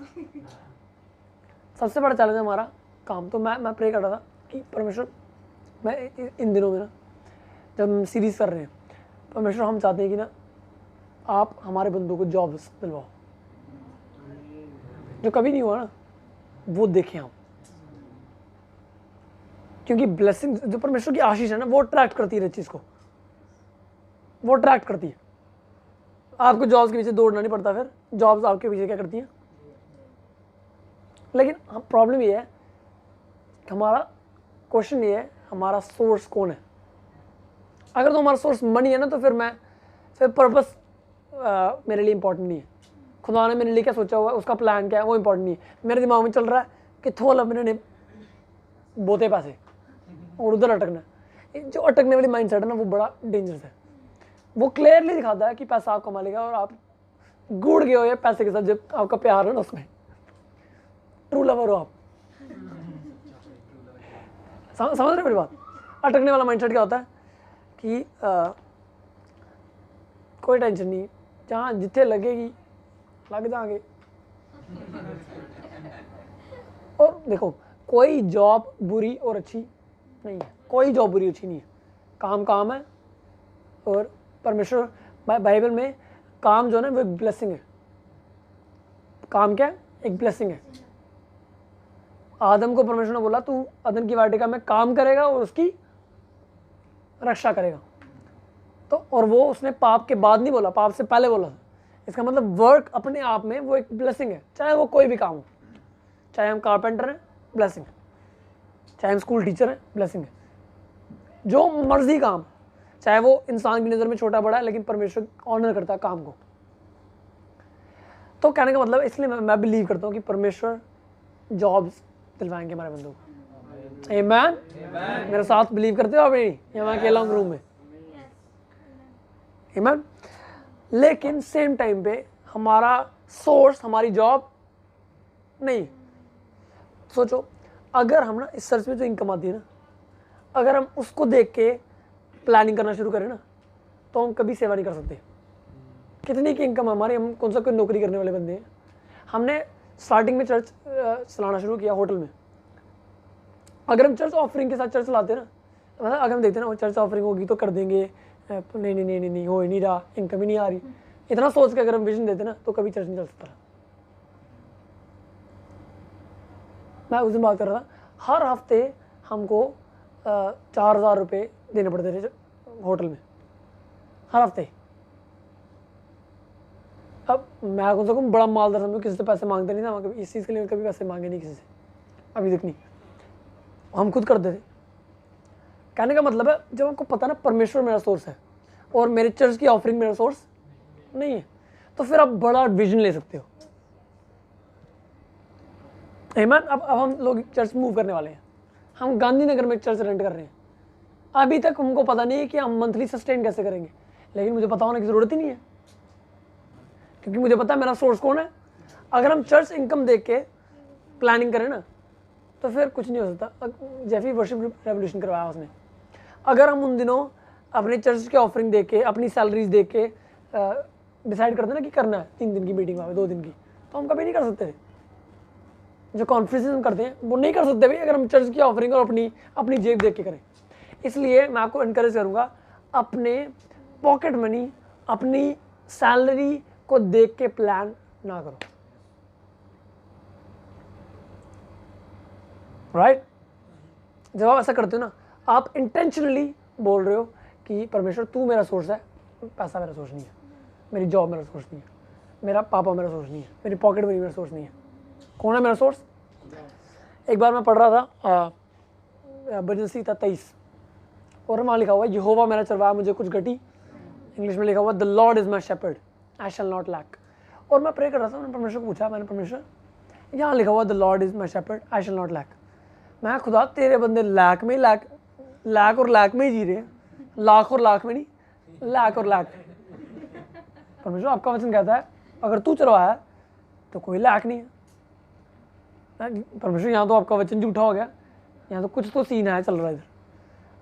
[SPEAKER 1] सबसे बड़ा चैलेंज है हमारा काम। तो मैं प्रे कर रहा था कि परमेश्वर, मैं इन दिनों में ना जब हम सीरीज़ कर रहे हैं, परमेश्वर हम चाहते हैं कि ना आप हमारे बंदों को जॉब्स दिलवाओ, जो कभी नहीं हुआ ना वो देखें हम। क्योंकि ब्लेसिंग जो परमेश्वर की आशीष है ना, वो अट्रैक्ट करती है, चीज़ को वो अट्रैक्ट करती है। आपको जॉब्स के पीछे दौड़ना नहीं पड़ता, फिर जॉब्स आपके पीछे क्या करती हैं। लेकिन प्रॉब्लम ये है, हमारा क्वेश्चन ये है, हमारा सोर्स कौन है? अगर तो हमारा सोर्स मनी है ना, तो फिर पर्पस मेरे लिए इंपॉर्टेंट नहीं है। खुदा ने मेरे लिए क्या सोचा हुआ है, उसका प्लान क्या है, वो इंपॉर्टेंट नहीं है। मेरे दिमाग में चल रहा है कि थोड़ा मैंने बोते पैसे और उधर अटकना है। जो अटकने वाली माइंडसेट है ना, वो बड़ा डेंजरस है। वो क्लियरली दिखाता है कि पैसा आपका मालिक है और आप गुड़ गए हो ये पैसे के साथ। जब आपका प्यार है ना, उसमें ट्रू लवर हो आप। समझ रहे मेरी बात? अटकने वाला माइंडसेट क्या होता है कि कोई टेंशन नहीं, जहाँ जिथे लगेगी लग जाएंगे। और देखो, कोई जॉब बुरी और अच्छी नहीं है, कोई जॉब बुरी अच्छी नहीं है। काम काम है। और परमेश्वर बाइबल में काम जो है ना, वो एक ब्लेसिंग है। काम क्या है? एक ब्लेसिंग है। आदम को परमेश्वर ने बोला, तू अदन की वाटिका में काम करेगा और उसकी रक्षा करेगा। तो और वो उसने पाप के बाद नहीं बोला, पाप से पहले बोला। इसका मतलब वर्क अपने आप में वो एक ब्लेसिंग है, चाहे वो कोई भी काम हो। चाहे हम कारपेंटर हैं, ब्लेसिंग है। चाहे हम स्कूल टीचर हैं, ब्लेसिंग है। जो मर्जी काम, चाहे वो इंसान की नज़र में छोटा बड़ा है, लेकिन परमेश्वर ऑनर करता है काम को। तो कहने का मतलब, इसलिए मैं बिलीव करता हूँ कि परमेश्वर जॉब्स दिलवाएंगे हमारे बंदों को। आमीन। मेरे साथ बिलीव करते हो आप? या मैं अकेला हूँ रूम में? आमीन। लेकिन सेम टाइम पे हमारा सोर्स हमारी जॉब नहीं। सोचो, अगर हम ना इस सर्च में जो इनकम आती है ना, अगर हम उसको देख के प्लानिंग करना शुरू करें ना, तो हम कभी सेवा नहीं कर सकते। कितनी की इनकम हमारी, हम कौन सा कोई नौकरी करने वाले बंदे हैं। हमने स्टार्टिंग में चर्च चलाना शुरू किया होटल में, अगर हम चर्च ऑफरिंग के साथ चर्च चलाते ना, मतलब अगर हम देखते ना चर्च ऑफरिंग होगी तो कर देंगे, नहीं नहीं नहीं नहीं नहीं हो ही नहीं रहा, इनकम ही नहीं आ रही, इतना सोच के अगर हम विजन देते ना तो कभी चर्च नहीं चल सकता। मैं उस दिन बात कर रहा था, हर हफ्ते हमको 4,000 रुपये देने पड़ते थे होटल में, हर हफ्ते। अब मैं कौन सा कहूँ बड़ा मालदार समझो, किसी से पैसे मांगते नहीं था, वहाँ कभी इस चीज़ के लिए कभी पैसे मांगे नहीं किसी से, अभी तक नहीं, हम खुद करते थे। कहने का मतलब है जब आपको पता ना परमेश्वर मेरा सोर्स है और मेरे चर्च की ऑफरिंग मेरा सोर्स नहीं है, तो फिर आप बड़ा विजन ले सकते हो। आमीन। अब हम लोग चर्च मूव करने वाले हैं, हम गांधीनगर में चर्च रेंट कर रहे हैं। अभी तक हमको पता नहीं है कि हम मंथली सस्टेन कैसे करेंगे, लेकिन मुझे पता होने की ज़रूरत ही नहीं है, क्योंकि मुझे पता है मेरा सोर्स कौन है। अगर हम चर्च इनकम देख के प्लानिंग करें ना तो फिर कुछ नहीं हो सकता। जैसे वर्शिप रेवोल्यूशन करवाया उसने, अगर हम उन दिनों अपने चर्च के ऑफरिंग देख के, अपनी सैलरीज देख के डिसाइड करते ना कि करना है 3 दिन की मीटिंग में 2 दिन की, तो हम कभी नहीं कर सकते थे। जो कॉन्फ्रेंस हम करते हैं वो नहीं कर सकते भाई अगर हम चर्च की ऑफरिंग और अपनी जेब देख के करें। इसलिए मैं आपको इनकरेज करूँगा, अपने पॉकेट मनी, अपनी सैलरी को देख के प्लान ना करो, राइट? जब आप ऐसा करते हो ना, आप इंटेंशनली बोल रहे हो कि परमेश्वर तू मेरा सोर्स है, पैसा मेरा सोर्स नहीं है, मेरी जॉब मेरा सोर्स नहीं है, मेरा पापा मेरा सोर्स नहीं है, मेरी पॉकेट मनी मेरा सोर्स नहीं है। कौन है मेरा सोर्स? एक बार मैं पढ़ रहा था बजनसी था 23, और वहाँ लिखा हुआ है यहोवा मेरा चरवाहा मुझे कुछ घटी, इंग्लिश में लिखा हुआ the Lord is my shepherd I shall not lack. और मैं प्रे कर रहा था, मैंने परमेश्वर को पूछा, मैंने परमेश्वर यहाँ लिखा हुआ the Lord is my shepherd I shall not lack, मैं खुदा तेरे बंदे लैक में लैक और लैक में ही जी रहे हैं, लाख और लाख में नहीं, लैक और लैक। परमेश्वर आपका वचन कहता है अगर तू चरवाया तो कोई लैक नहीं है। परमेश्वर यहाँ तो आपका वचन झूठा हो गया, यहाँ तो कुछ तो सीन है चल रहा है इधर।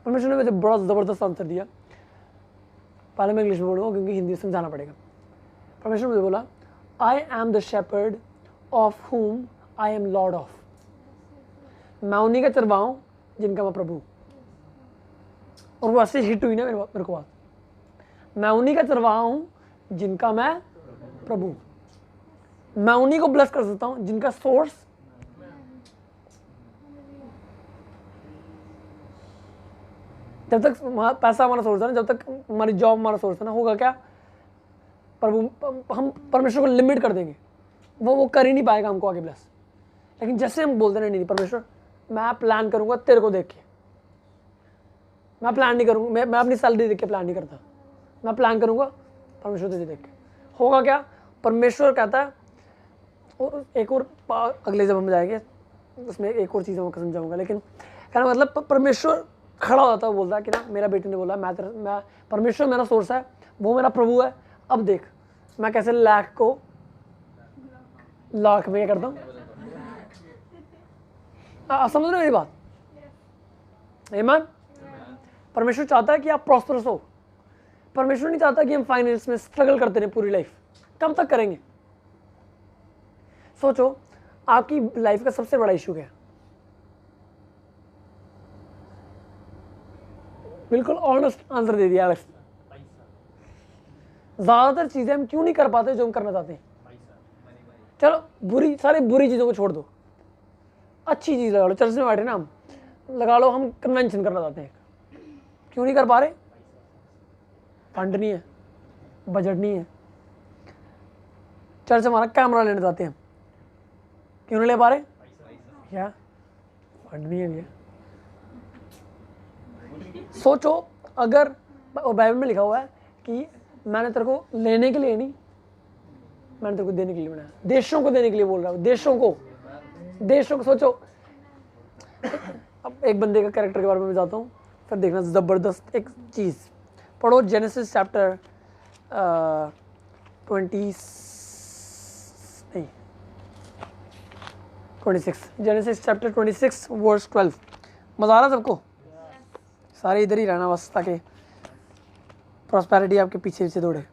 [SPEAKER 1] परमेश्वर ने मुझे बड़ा ज़बरदस्त आंसर दिया। पहले मैं इंग्लिश में बोलूँगा क्योंकि हिंदी समझाना पड़ेगा। परमेश्वर मुझे बोला I am the shepherd of whom I M Lord of, मैं उन्हीं का चरवाहा हूँ जिनका मैं प्रभु। और वो ऐसे हिट हुई ना मेरे को बात, मैं उन्हीं का चरवाहा हूँ जिनका मैं प्रभु, मैं उन्हीं को ब्लेस कर सकता हूँ जिनका सोर्स जब तक पैसा हमारा सोर्स है ना, जब तक हमारी जॉब हमारा सोर्स है ना, होगा क्या? प्रभु हम परमेश्वर को लिमिट कर देंगे, वो कर ही नहीं पाएगा हमको आगे ब्लेस। लेकिन जैसे हम बोलते नहीं परमेश्वर मैं प्लान करूंगा तेरे को देख के, मैं प्लान नहीं करूंगा, मैं अपनी सैलरी देख के प्लान नहीं करता, मैं प्लान करूंगा परमेश्वर तुझे देख के। होगा क्या? परमेश्वर कहता है, और एक और अगले जब हम जाएंगे उसमें एक और चीज़ मैं समझाऊंगा, लेकिन कहना मतलब परमेश्वर खड़ा होता है, बोलता है कि ना मेरा बेटे ने बोला मैं परमेश्वर मेरा सोर्स है, वो मेरा प्रभु है, अब देख मैं कैसे लाख को लाख में करता हूँ। समझ रहे हो मेरी बात? आमीन। परमेश्वर चाहता है कि आप प्रॉस्परस हो, परमेश्वर नहीं चाहता कि हम फाइनेंस में स्ट्रगल करते रहे पूरी लाइफ। कब तक करेंगे? सोचो आपकी लाइफ का सबसे बड़ा इशू क्या है? बिल्कुल ऑनेस्ट आंसर दे दिया एलेक्स। ज्यादातर चीजें हम क्यों नहीं कर पाते जो हम करना चाहते हैं? चलो सारी बुरी चीजों को छोड़ दो, अच्छी चीज लगा लो। चर्च में बैठे ना हम, लगा लो हम कन्वेंशन करना चाहते हैं, क्यों नहीं कर पा रहे? फंड नहीं है, बजट नहीं है। चर्च हमारा कैमरा लेना चाहते हैं, क्यों नहीं ले पा रहे? क्या फंड नहीं है भैया। सोचो अगर बाइबल में लिखा हुआ है कि मैंने तेरे को लेने के लिए नहीं, मैंने तेरे को देने के लिए बनाया, देशों को देने के लिए बोल रहा हूँ, देशों को। सोचो अब एक बंदे का कैरेक्टर के बारे में बताता हूँ, फिर देखना जबरदस्त एक चीज। पढ़ो Genesis chapter 26, Genesis chapter 26 verse 12। मजा आ रहा सबको? सारे इधर ही रहना बस, ताकि प्रॉस्पेरिटी आपके पीछे पीछे दौड़े।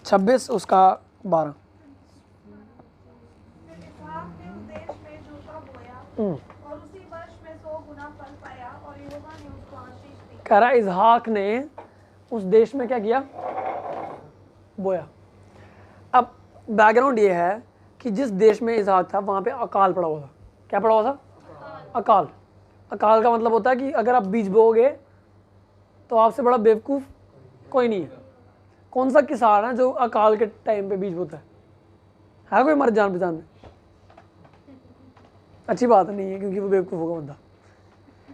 [SPEAKER 1] 26 उसका 12।
[SPEAKER 2] फिर इसहाक ने उस देश में जोता बोया और उसी वर्ष में 100 गुना फल पाया और यहोवा ने उसको आशीष दी।
[SPEAKER 1] कह रहा है इसहाक ने उस देश में क्या किया? बोया। अब बैकग्राउंड ये है कि जिस देश में इसहाक था वहाँ पे अकाल पड़ा हुआ था। क्या पड़ा हुआ था? अकाल। अकाल का मतलब होता है कि अगर आप बीज बोओगे तो आपसे बड़ा बेवकूफ़ कोई नहीं है। कौन सा किसान है जो अकाल के टाइम पे बीज बोता है कोई हमारे जान पहचान में? अच्छी बात नहीं है, क्योंकि वो बेवकूफ़ होगा बंदा।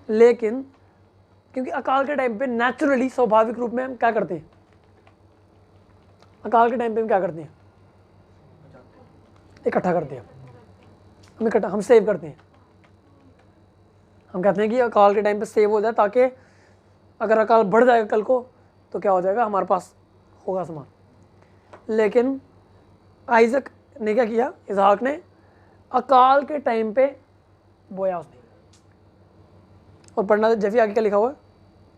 [SPEAKER 1] लेकिन क्योंकि अकाल के टाइम पे नेचुरली, स्वाभाविक रूप में हम क्या करते हैं? अकाल के टाइम पे हम क्या करते हैं? इकट्ठा करते हैं। हम सेव करते हैं। हम कहते हैं कि अकाल के टाइम पे सेव हो जाए, ताकि अगर अकाल बढ़ जाएगा कल को तो क्या हो जाएगा, हमारे पास होगा सामान। लेकिन आइजक ने क्या किया? इसहाक ने अकाल के टाइम पे बोया उसने। और पढ़ना जैसे आगे क्या लिखा हुआ है?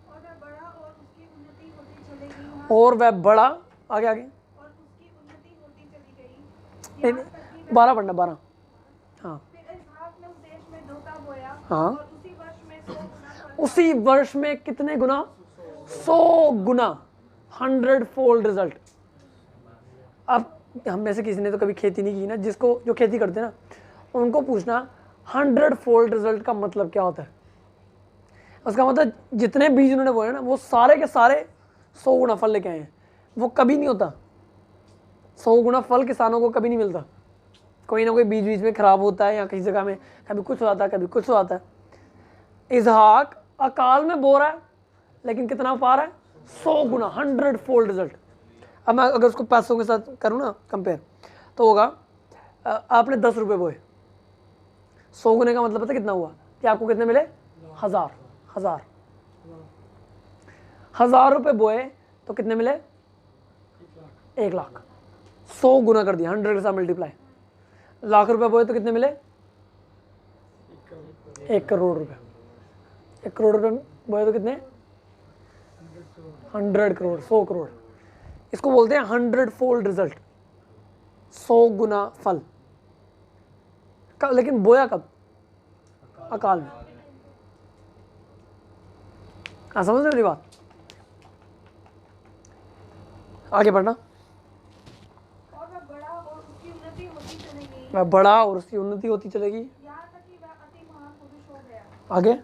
[SPEAKER 2] और वह बड़ा और उसकी उन्नति होती चली गई।
[SPEAKER 1] और वह बड़ा, आगे
[SPEAKER 2] और उसकी उन्नति होती चली गई। यहाँ तक कि
[SPEAKER 1] 12 पढ़ना, 12। हाँ,
[SPEAKER 2] फिर इसहाक ने उस देश में जोता बोया
[SPEAKER 1] हाँ।
[SPEAKER 2] और उसी वर्ष में 100 गुना फल।
[SPEAKER 1] उसी वर्ष में कितने गुना? 100 गुना, 100 फोल्ड रिजल्ट। अब हम में से किसी ने तो कभी खेती नहीं की ना, जिसको जो खेती करते हैं ना उनको पूछना 100 फोल्ड रिजल्ट का मतलब क्या होता है। उसका मतलब जितने बीज उन्होंने बोए ना वो सारे के सारे 100 गुना फल लेके आए हैं। वो कभी नहीं होता। 100 गुना फल किसानों को कभी नहीं मिलता। कोई ना कोई बीज बीज में खराब होता है, या किसी जगह में कभी कुछ हो जाता है, कभी कुछ हो जाता है। इसहाक अकाल में बो रहा है, लेकिन कितना पा रहा है? 100 गुना, 100 फोल्ड रिजल्ट। अब मैं अगर उसको पैसों के साथ करूँ ना कंपेयर, तो होगा आपने 10 रुपये बोए, 100 गुने का मतलब पता कितना हुआ? कि आपको कितने मिले? 1000 रुपये बोए तो कितने मिले? 1 लाख। 100 गुना कर दिया, 100 के साथ मल्टीप्लाई। लाख रुपए बोए तो कितने मिले? 1 करोड़ रुपए। 1 करोड़ रुपए बोए तो कितने? 100 करोड़, 100 करोड़। इसको बोलते हैं 100 फोल्ड रिजल्ट, 100 गुना फल। लेकिन बोया कब? अकाल में। समझ रहे मेरी बात? आगे बढ़ना।
[SPEAKER 2] और वह बड़ा और उसकी उन्नति होती चली गई।
[SPEAKER 1] वह बड़ा और उसकी उन्नति होती चलेगी।
[SPEAKER 2] यहाँ तक कि वह अति महान पुरुष हो गया।
[SPEAKER 1] आगे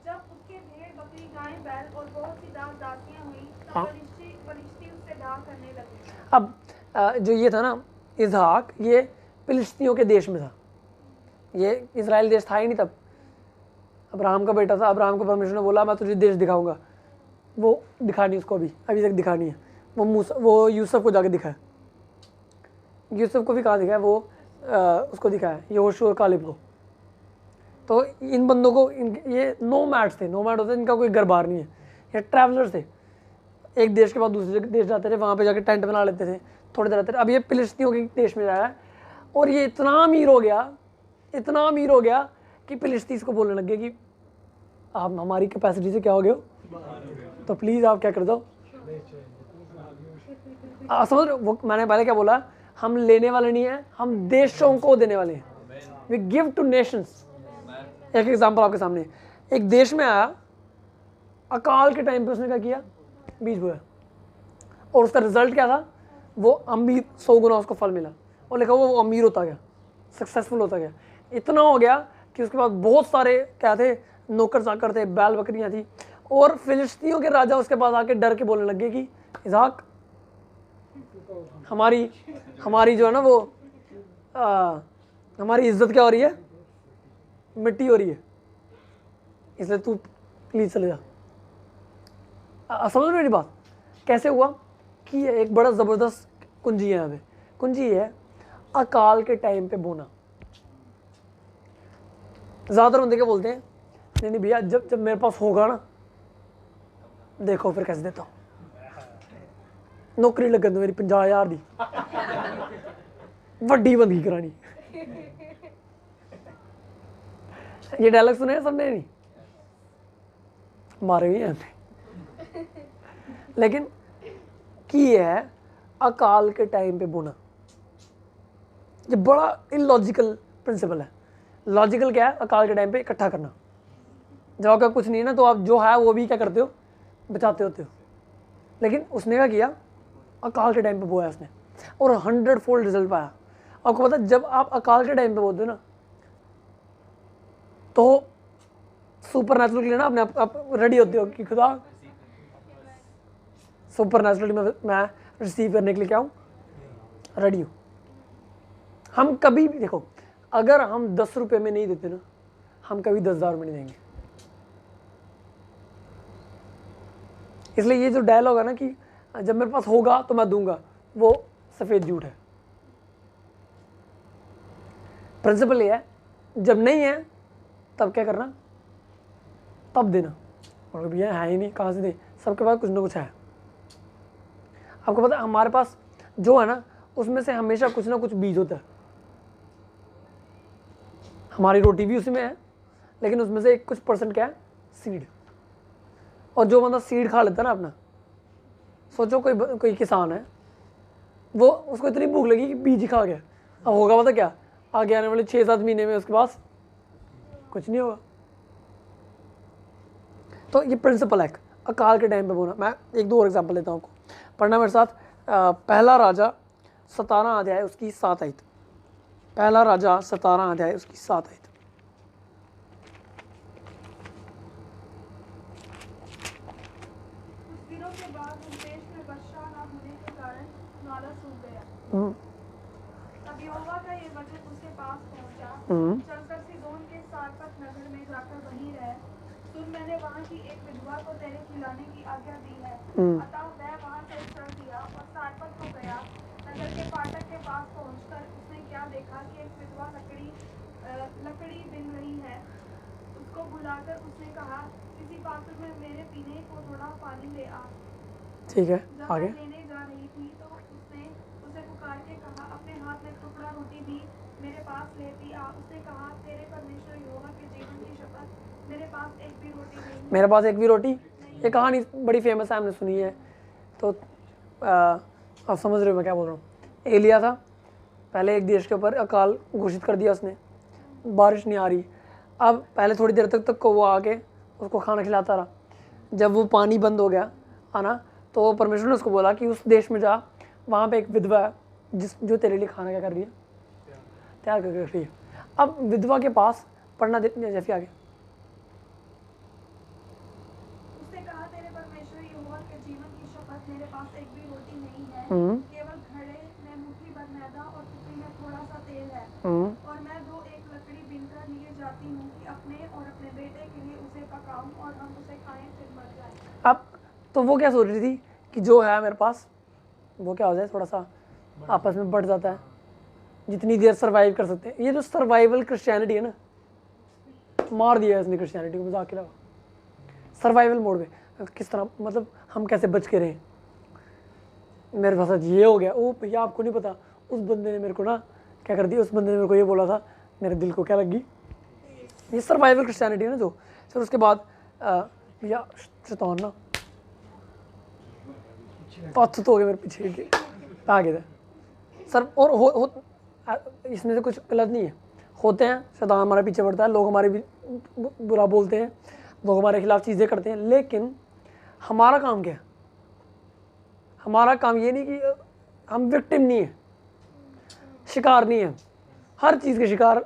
[SPEAKER 2] जब उसके भेड़ बकरी गाय बैल और बहुत सी दास दासियां हुई तब
[SPEAKER 1] हाँ।
[SPEAKER 2] फलिश्ती उससे डाह करने लगे।
[SPEAKER 1] अब जो ये था ना इसहाक, ये फिलिस्तीनियों के देश में था। ये इजराइल देश था ही नहीं तब। अब्राहम का बेटा था। अब्राहम को परमेश्वर ने बोला मैं तुझे देश दिखाऊंगा। वो दिखानी उसको अभी तक दिखानी है। वो यूसुफ को जाके दिखाया। यूसुफ को भी कहाँ दिखाया? वो उसको दिखाया यहोशू और कालेब को। तो इन बंदों को ये नोमैड्स थे। नोमैड होते हैं, इनका कोई घर बार नहीं है, ये ट्रैवलर्स थे। एक देश के बाद दूसरे देश जाते थे, वहाँ पे जाके टेंट बना लेते थे, थोड़ी देर रहते थे। अब ये फिलिस्तीनियों के देश में जाया और ये इतना अमीर हो गया कि फिलिस्तीन को बोलने लग गए कि आप हमारी कैपेसिटी से क्या हो गए हो, तो प्लीज़ आप क्या कर दो। समझ रहे हो? मैंने पहले क्या बोला? हम लेने वाले नहीं हैं, हम देशों को देने वाले हैं। We give to nations. एक एग्जांपल आपके सामने। एक देश में आया, अकाल के टाइम पे उसने क्या किया? बीज बोया, और उसका रिजल्ट क्या था? वो अमीर, 100 गुना उसको फल मिला। और लिखा वो अमीर होता गया, सक्सेसफुल होता गया। इतना हो गया कि उसके पास बहुत सारे क्या थे? नौकर चाकर थे, बैल बकरियां थी। और फिलिस्तीनियों के राजा उसके पास आके डर के बोलने लगे कि इसहाक, हमारी जो है ना वो हमारी इज्जत क्या हो रही है? मिट्टी हो रही है, इसलिए तू प्लीज चले जा। समझ मेरी बात? कैसे हुआ कि एक बड़ा ज़बरदस्त कुंजी है यहाँ पे। कुंजी है अकाल के टाइम पे बोना। ज़्यादातर बंदे क्या बोलते हैं? नहीं भैया, जब मेरे पास होगा ना, देखो फिर कैसे देता हूँ। नौकरी लगन दो मेरी 50,000 दी, वड्डी बंदगी करानी। ये डायलॉग सुने सबने? नहीं मारे भी हैं। लेकिन की है अकाल के टाइम पे बोना। ये बड़ा इलॉजिकल प्रिंसिपल है। लॉजिकल क्या है? अकाल के टाइम पे इकट्ठा करना। जब आपका कुछ नहीं है ना, तो आप जो है वो भी क्या करते हो? बचाते होते हो। लेकिन उसने क्या किया? अकाल के टाइम पे बोया उसने, और 100 फोल्ड रिजल्ट पाया। आपको पता है, जब आप अकाल के टाइम पे बोलते हो ना, तो सुपर नेचुरल के लिए ना अपने आप रेडी होते हो कि खुदा सुपर नेचुरली मैं रिसीव करने के लिए क्या हूँ? रेडी हूँ। हम कभी भी देखो, अगर हम 10 रुपये में नहीं देते ना, हम कभी 10,000 में नहीं देंगे। इसलिए ये जो डायलॉग है ना कि जब मेरे पास होगा तो मैं दूंगा, वो सफ़ेद झूठ है। प्रिंसिपल ये है, जब नहीं है तब क्या करना? तब देना। और भैया है ही नहीं, कहाँ से दे? सबके पास कुछ ना कुछ है। आपको पता है, हमारे पास जो है ना, उसमें से हमेशा कुछ ना कुछ बीज होता है। हमारी रोटी भी उसमें है, लेकिन उसमें से कुछ परसेंट क्या है? सीड। और जो बंदा सीड खा लेता है ना अपना, सोचो कोई किसान है, वो उसको इतनी भूख लगी कि बीज ही खा गया। अब होगा पता क्या? आगे आने वाले 6-7 महीने में उसके पास कुछ नहीं होगा। तो ये प्रिंसिपल है अकाल के टाइम पे बोना। मैं 1-2 और एग्जांपल लेता हूँ आपको, पढ़ना मेरे साथ। पहला राजा 17 अध्याय उसकी 7 आयत। पहला राजा 17 अध्याय उसकी 7 आयत।
[SPEAKER 2] कुछ दिनों के बाद उस देश में वर्षा न होने के कारण नाला सूख गया। तब यहोवा का ये वचन उसके पास पहुंचा, चलकर सीदोन के सारपत नगर में जाकर वहीं रह। सुन, मैंने वहां की एक विधवा को तेरे खिलाने की आज्ञा दी है। अतः वह वहां से चल दिया और सारपत को गया। नगर के फाटक के पास पहुंचकर उसने क्या देखा कि एक विधवा लकड़ी बिन रही है। उसको बुलाकर उसने कहा, किसी पात्र में मेरे पीने को थोड़ा पानी ले आ।
[SPEAKER 1] ठीक है,
[SPEAKER 2] जब
[SPEAKER 1] आगे।
[SPEAKER 2] मैं लेने जा रही थी तो उसने उसे पुकार के कहा, अपने हाथ में टुकड़ा रोटी भी मेरे पास लेती आ। उसने कहा, तेरे परमेश्वर यहोवा के जीवन की शपथ, मेरे पास एक भी रोटी नहीं।
[SPEAKER 1] मेरे पास एक भी रोटी। ये कहानी बड़ी फेमस है, हमने सुनी है। तो आप समझ रहे हो मैं क्या बोल रहा हूँ? एलिया था, पहले एक देश के ऊपर अकाल घोषित कर दिया उसने, बारिश नहीं आ रही। अब पहले थोड़ी देर तक को वो आके उसको खाना खिलाता रहा। जब वो पानी बंद हो गया आना, तो परमेश्वर ने उसको बोला कि उस देश में जा, वहाँ पे एक विधवा है जो तेरे लिए खाना क्या कर रही है? तैयार कर रही है। अब विधवा के पास पढ़ना जैसे आगे,
[SPEAKER 2] उसने कहा, तेरे परमेश्वर यहोवा के जीवन की शपथ, मेरे पास एक भी रोटी नहीं है, केवल घड़े में मुट्ठी भर मैदा और टुकड़ी में थोड़ा सा तेल है। और मैं 2 लकड़ी बीनकर लिए जाती हूँ कि अपने और अपने बेटे के लिए उसे पकाऊं और हम उसे खाएं, फिर मर जाएं।
[SPEAKER 1] अब तो वो क्या सोच रही थी कि जो है मेरे पास वो क्या हो जाए, थोड़ा सा आपस में बढ़ जाता है, जितनी देर सर्वाइव कर सकते हैं। ये जो सर्वाइवल क्रिश्चियनिटी है ना, मार दिया है इसने क्रिश्चियनिटी को, मजाक के अलावा। सर्वाइवल मोड में किस तरह, मतलब हम कैसे बच के रहें। मेरे पास आज ये हो गया, ओ भैया आपको नहीं पता, उस बंदे ने मेरे को ना क्या कर दिया, उस बंदे ने मेरे को ये बोला था, मेरे दिल को क्या लगी। ये सर्वाइवल क्रिश्चियनिटी है ना जो। फिर उसके बाद भैया शैतान ना पत्थर तो हो गए मेरे पीछे के आगे थे सर। और इसमें से कुछ गलत नहीं है, होते हैं, शैतान हमारे पीछे पड़ता है, लोग हमारे भी बुरा बोलते हैं, लोग हमारे खिलाफ चीज़ें करते हैं। लेकिन हमारा काम क्या है? हमारा काम ये नहीं कि हम विक्टिम नहीं है, शिकार नहीं है। हर चीज़ के शिकार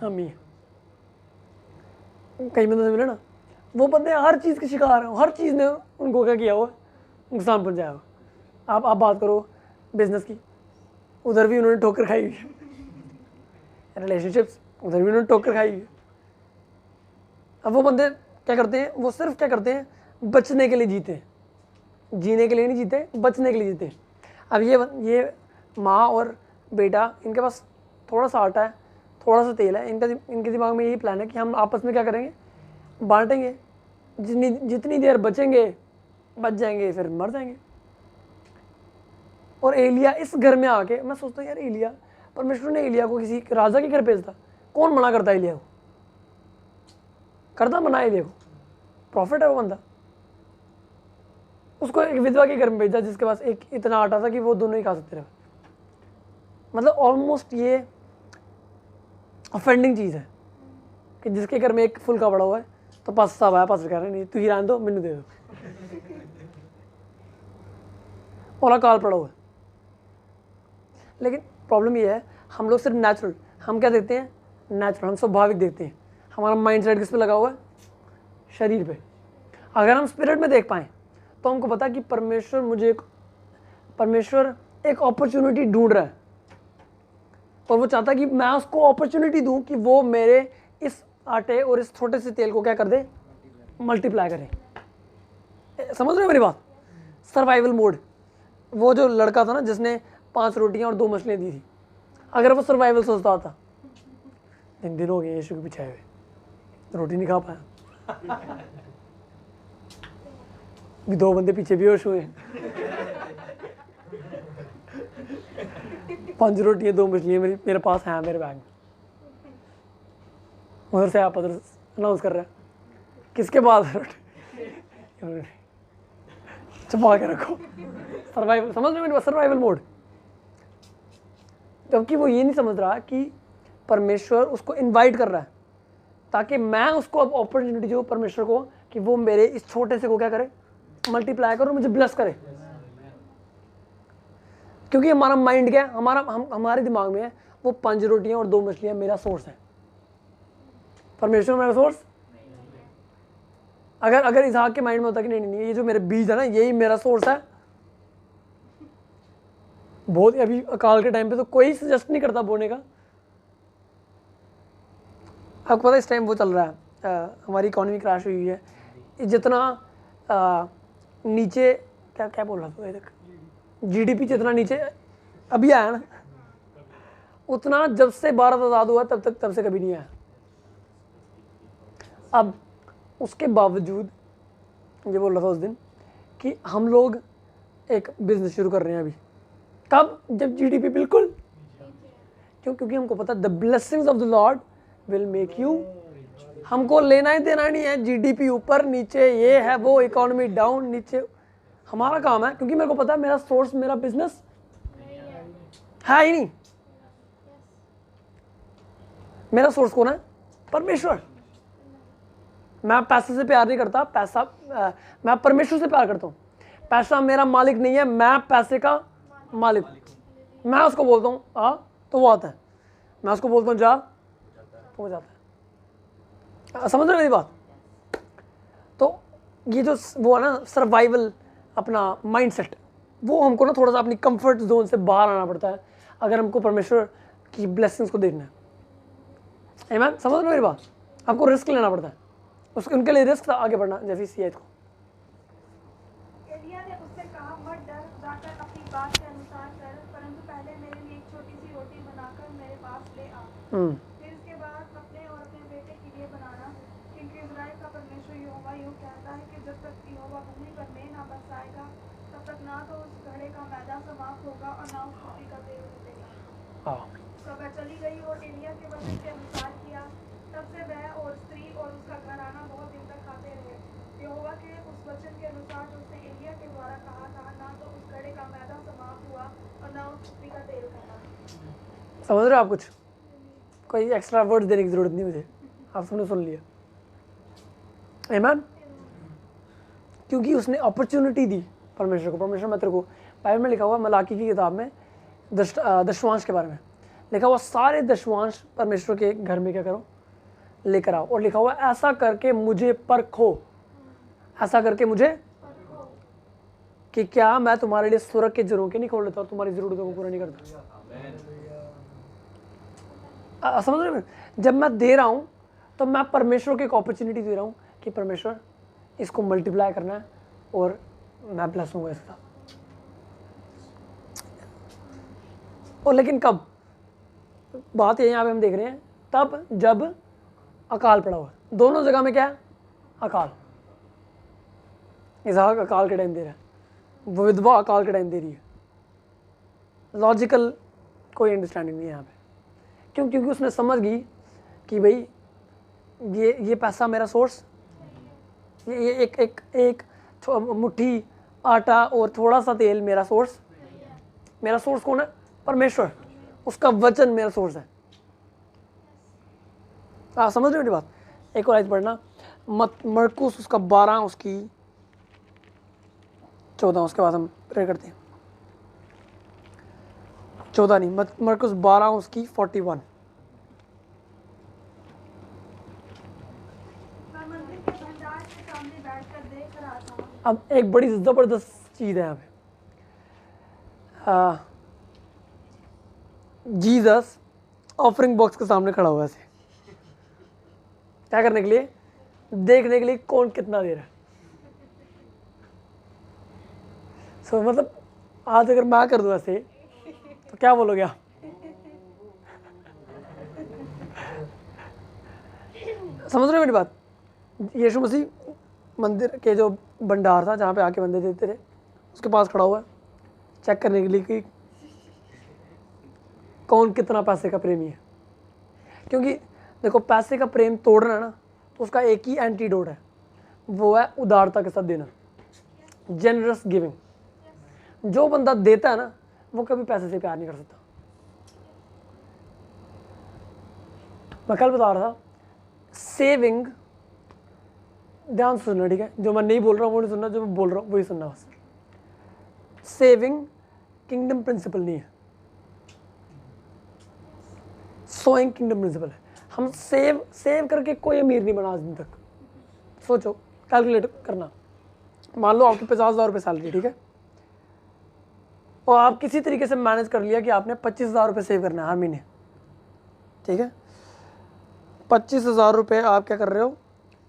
[SPEAKER 1] हम ही हैं। कई बंदों से मिले ना, वो बंदे हर चीज़ के शिकार हैं, हर चीज़ ने उनको क्या किया हुआ, नुकसान पहुँचाया हुआ। आप बात करो बिजनेस की, उधर भी उन्होंने ठोकर खाई हुई है। रिलेशनशिप्स, उधर भी उन्होंने ठोकर खाई हुई है। अब वो बंदे क्या करते हैं? वो सिर्फ क्या करते हैं? बचने के लिए जीते हैं, जीने के लिए नहीं जीते, बचने के लिए जीते हैं। अब ये माँ और बेटा, इनके पास थोड़ा सा आटा है, थोड़ा सा तेल है, इनके दिमाग में यही प्लान है कि हम आपस में क्या करेंगे? बांटेंगे। जितनी देर बचेंगे बच जाएंगे, फिर मर जाएंगे। और एलिया इस घर में आके, मैं सोचता हूँ यार, एलिया, परमेश्वर ने एलिया को किसी राजा के घर भेजता, कौन मना करता एलिया को? करता मना एलिया को? प्रॉफिट है वो बंदा। उसको एक विधवा के घर में भेजा जिसके पास एक इतना आटा था कि वो दोनों ही खा सकते रहे। मतलब ऑलमोस्ट ये ऑफेंडिंग चीज़ है कि जिसके घर में एक फुल्का पड़ा हुआ है तो पास साहब आया, पास कह रहे नहीं तू ही रहने दो, मैंने दे दो, और अकाल पड़ा हुआ है। लेकिन प्रॉब्लम ये है हम लोग सिर्फ नेचुरल, हम क्या देखते हैं, नेचुरल, हम स्वाभाविक देखते हैं। हमारा माइंड सेट किस पे लगा हुआ है, शरीर पे। अगर हम स्पिरिट में देख पाएँ तो हमको पता कि परमेश्वर एक अपॉर्चुनिटी ढूंढ रहा है और वो चाहता है कि मैं उसको अपॉर्चुनिटी दूं कि वो मेरे इस आटे और इस छोटे से तेल को क्या कर दे, मल्टीप्लाई करे। समझ रहे हो मेरी बात? Survival mode. वो जो लड़का था ना जिसने 5 रोटियां और 2 मछलियां दी थी, अगर वो सर्वाइवल सोचता होता, दिन हो गए यीशु के पीछे हुए, रोटी नहीं खा पाया, 2 बंदे पीछे बेहोश हुए, 5 रोटियां 2 मछलियां मेरे पास हैं मेरे बैग में। उधर से आप अनाउंस कर रहे हैं किसके पास छुपा के रखो। सर्वाइवल, समझ रहे हो? Survival mode. जबकि वो ये नहीं समझ रहा कि परमेश्वर उसको इनवाइट कर रहा है ताकि मैं उसको अब अपॉर्चुनिटी जो परमेश्वर को कि वो मेरे इस छोटे से को क्या करे, मल्टीप्लाई करे और मुझे ब्लेस करे। क्योंकि हमारा माइंड क्या है, हमारे दिमाग में है वो 5 रोटियां और 2 मछलियां मेरा सोर्स है, परमेश्वर मेरा सोर्स। अगर इसहाक के माइंड में होता कि नहीं ये जो मेरे बीज है ना यही मेरा सोर्स है, बहुत अभी अकाल के टाइम पे तो कोई सजेस्ट नहीं करता बोने का। आपको पता है इस टाइम वो चल रहा है, हमारी इकोनॉमी क्रैश हुई है, जितना नीचे क्या बोल रहा था तक, GDP जितना नीचे अभी आया ना उतना जब से भारत आज़ाद हुआ तब से कभी नहीं आया। अब उसके बावजूद ये बोल रहा था उस दिन कि हम लोग एक बिजनेस शुरू कर रहे हैं अभी, कब, जब GDP बिल्कुल क्योंकि हमको पता the blessings of the Lord will make you, हमको लेना ही देना नहीं है GDP ऊपर नीचे, ये है वो, इकोनॉमी डाउन नीचे, हमारा काम है क्योंकि मेरे को पता है मेरा सोर्स, मेरा बिजनेस है ही नहीं। मेरा सोर्स कौन है, परमेश्वर। मैं पैसे से प्यार नहीं करता, मैं परमेश्वर से प्यार करता हूँ। पैसा मेरा मालिक नहीं है, मैं पैसे का मालिक। मैं उसको बोलता हूँ आ तो वो आता है, मैं उसको बोलता हूँ जा तो वो जाता है। समझ रहे हो मेरी बात? तो ये जो वो है ना सर्वाइवल अपना माइंडसेट, वो हमको ना थोड़ा सा अपनी कंफर्ट जोन से बाहर आना पड़ता है अगर हमको परमेश्वर की ब्लेसिंग्स को देखना है। आमीन? समझ रहे हो मेरी बात? आपको रिस्क लेना पड़ता है, उनके लिए रिस्क था आगे बढ़ना। जैसे सियात को
[SPEAKER 2] एलिया ने उससे कहा, मत डर, जाकर अपनी बात के अनुसार कर, परंतु पहले मेरे लिए एक छोटी सी रोटी बनाकर मेरे पास ले आ। फिर इसके बाद अपने और अपने बेटे के लिए बनाना, क्योंकि इज़राइल का परमेश्वर यहोवा यूँ कहता है कि जब तक यहोवा भूमि पर मेंह ना बरसाएगा तब तक ना तो उस घड़े का मैदा समाप्त होगा और ना उस रोटी का तेल घटेगा। तो वह चली गई और एलिया के वचन के अनुसार किया। तब से वह और स्त्री और उसका घराना बहुत दिन तक खाते रहे। यहोवा के उस वचन के अनुसार जो उसने एलिया के द्वारा कहा था, ना तो उस घड़े का मैदा समाप्त हुआ और ना उस रोटी का तेल घटा।
[SPEAKER 1] समझ रहे हो आप? कुछ कोई एक्स्ट्रा वर्ड देने की जरूरत नहीं मुझे, आप सबने सुन लिया। आमीन? क्योंकि उसने अपॉर्चुनिटी दी परमेश्वर को। परमेश्वर मैं तेरे को, बाइबल में लिखा हुआ मलाकी की किताब में दशवांश के बारे में लिखा हुआ, सारे दशवांश परमेश्वर के घर में क्या करो, लेकर आओ। और लिखा हुआ ऐसा करके मुझे परखो, ऐसा करके मुझे कि क्या मैं तुम्हारे लिए स्वर्ग के झरोखे नहीं खोल लेता और तुम्हारी जरूरतों को पूरा नहीं करता। समझ रहे हो? जब मैं दे रहा हूं तो मैं परमेश्वर को एक अपॉर्चुनिटी दे रहा हूं कि परमेश्वर इसको मल्टीप्लाई करना है और मैं ब्लेस होऊंगा इसका। और लेकिन कब, बात ये यहाँ पे हम देख रहे हैं तब जब अकाल पड़ा हुआ है। दोनों जगह में क्या है, अकाल। इसहाक अकाल के टाइम दे रहा है, वो विधवा अकाल के टाइम दे रही है। लॉजिकल कोई अंडरस्टैंडिंग नहीं है यहाँ पे। क्यों? क्योंकि उसने समझ गई कि भाई ये पैसा मेरा सोर्स, ये एक मुट्ठी आटा और थोड़ा सा तेल मेरा सोर्स कौन है? परमेश्वर। उसका वचन मेरा सोर्स है। आप समझ रहे हो मेरी बात? एक और आयत पढ़ना, मरकुस उसका 12 उसकी 14, उसके बाद हम प्रे करते हैं। 14 नहीं, मरकुस 12 उसकी 41।
[SPEAKER 2] मैं मंदिर के भंडार के सामने बैठकर देख रहा था।
[SPEAKER 1] अब एक बड़ी ज़बरदस्त चीज़ है यहाँ पे। जीसस ऑफरिंग बॉक्स के सामने खड़ा हुआ है ऐसे, क्या करने के लिए? देखने के लिए कौन कितना दे रहा है। मतलब आज अगर मैं कर दूँ ऐसे तो क्या बोलोगे आप? समझ रहे हो मेरी बात? यीशु मसीह मंदिर के जो भंडार था जहाँ पे आके बंदे देते थे, उसके पास खड़ा हुआ है चेक करने के लिए कि कौन कितना पैसे का प्रेमी है। क्योंकि देखो, पैसे का प्रेम तोड़ना है ना, तो उसका एक ही एंटीडोट है, वो है उदारता के साथ देना, जेनरस गिविंग। जो बंदा देता है ना, वो कभी पैसे से प्यार नहीं कर सकता। मैं कल बता रहा था, सेविंग, ध्यान से सुनना, ठीक है? जो मैं नहीं बोल रहा हूँ वो नहीं सुनना, जो मैं बोल रहा हूँ वही सुनना बस। सेविंग किंगडम प्रिंसिपल नहीं है, सोइंग किंगडम प्रिंसिपल है। हम सेव करके कोई अमीर नहीं बना आज दिन तक। सोचो, कैलकुलेट करना, मान लो आपकी 50,000 रुपये सैलरी, ठीक है? और आप किसी तरीके से मैनेज कर लिया कि आपने 25,000 रुपये सेव करना है हर महीने, ठीक है? 25,000 रुपये आप क्या कर रहे हो?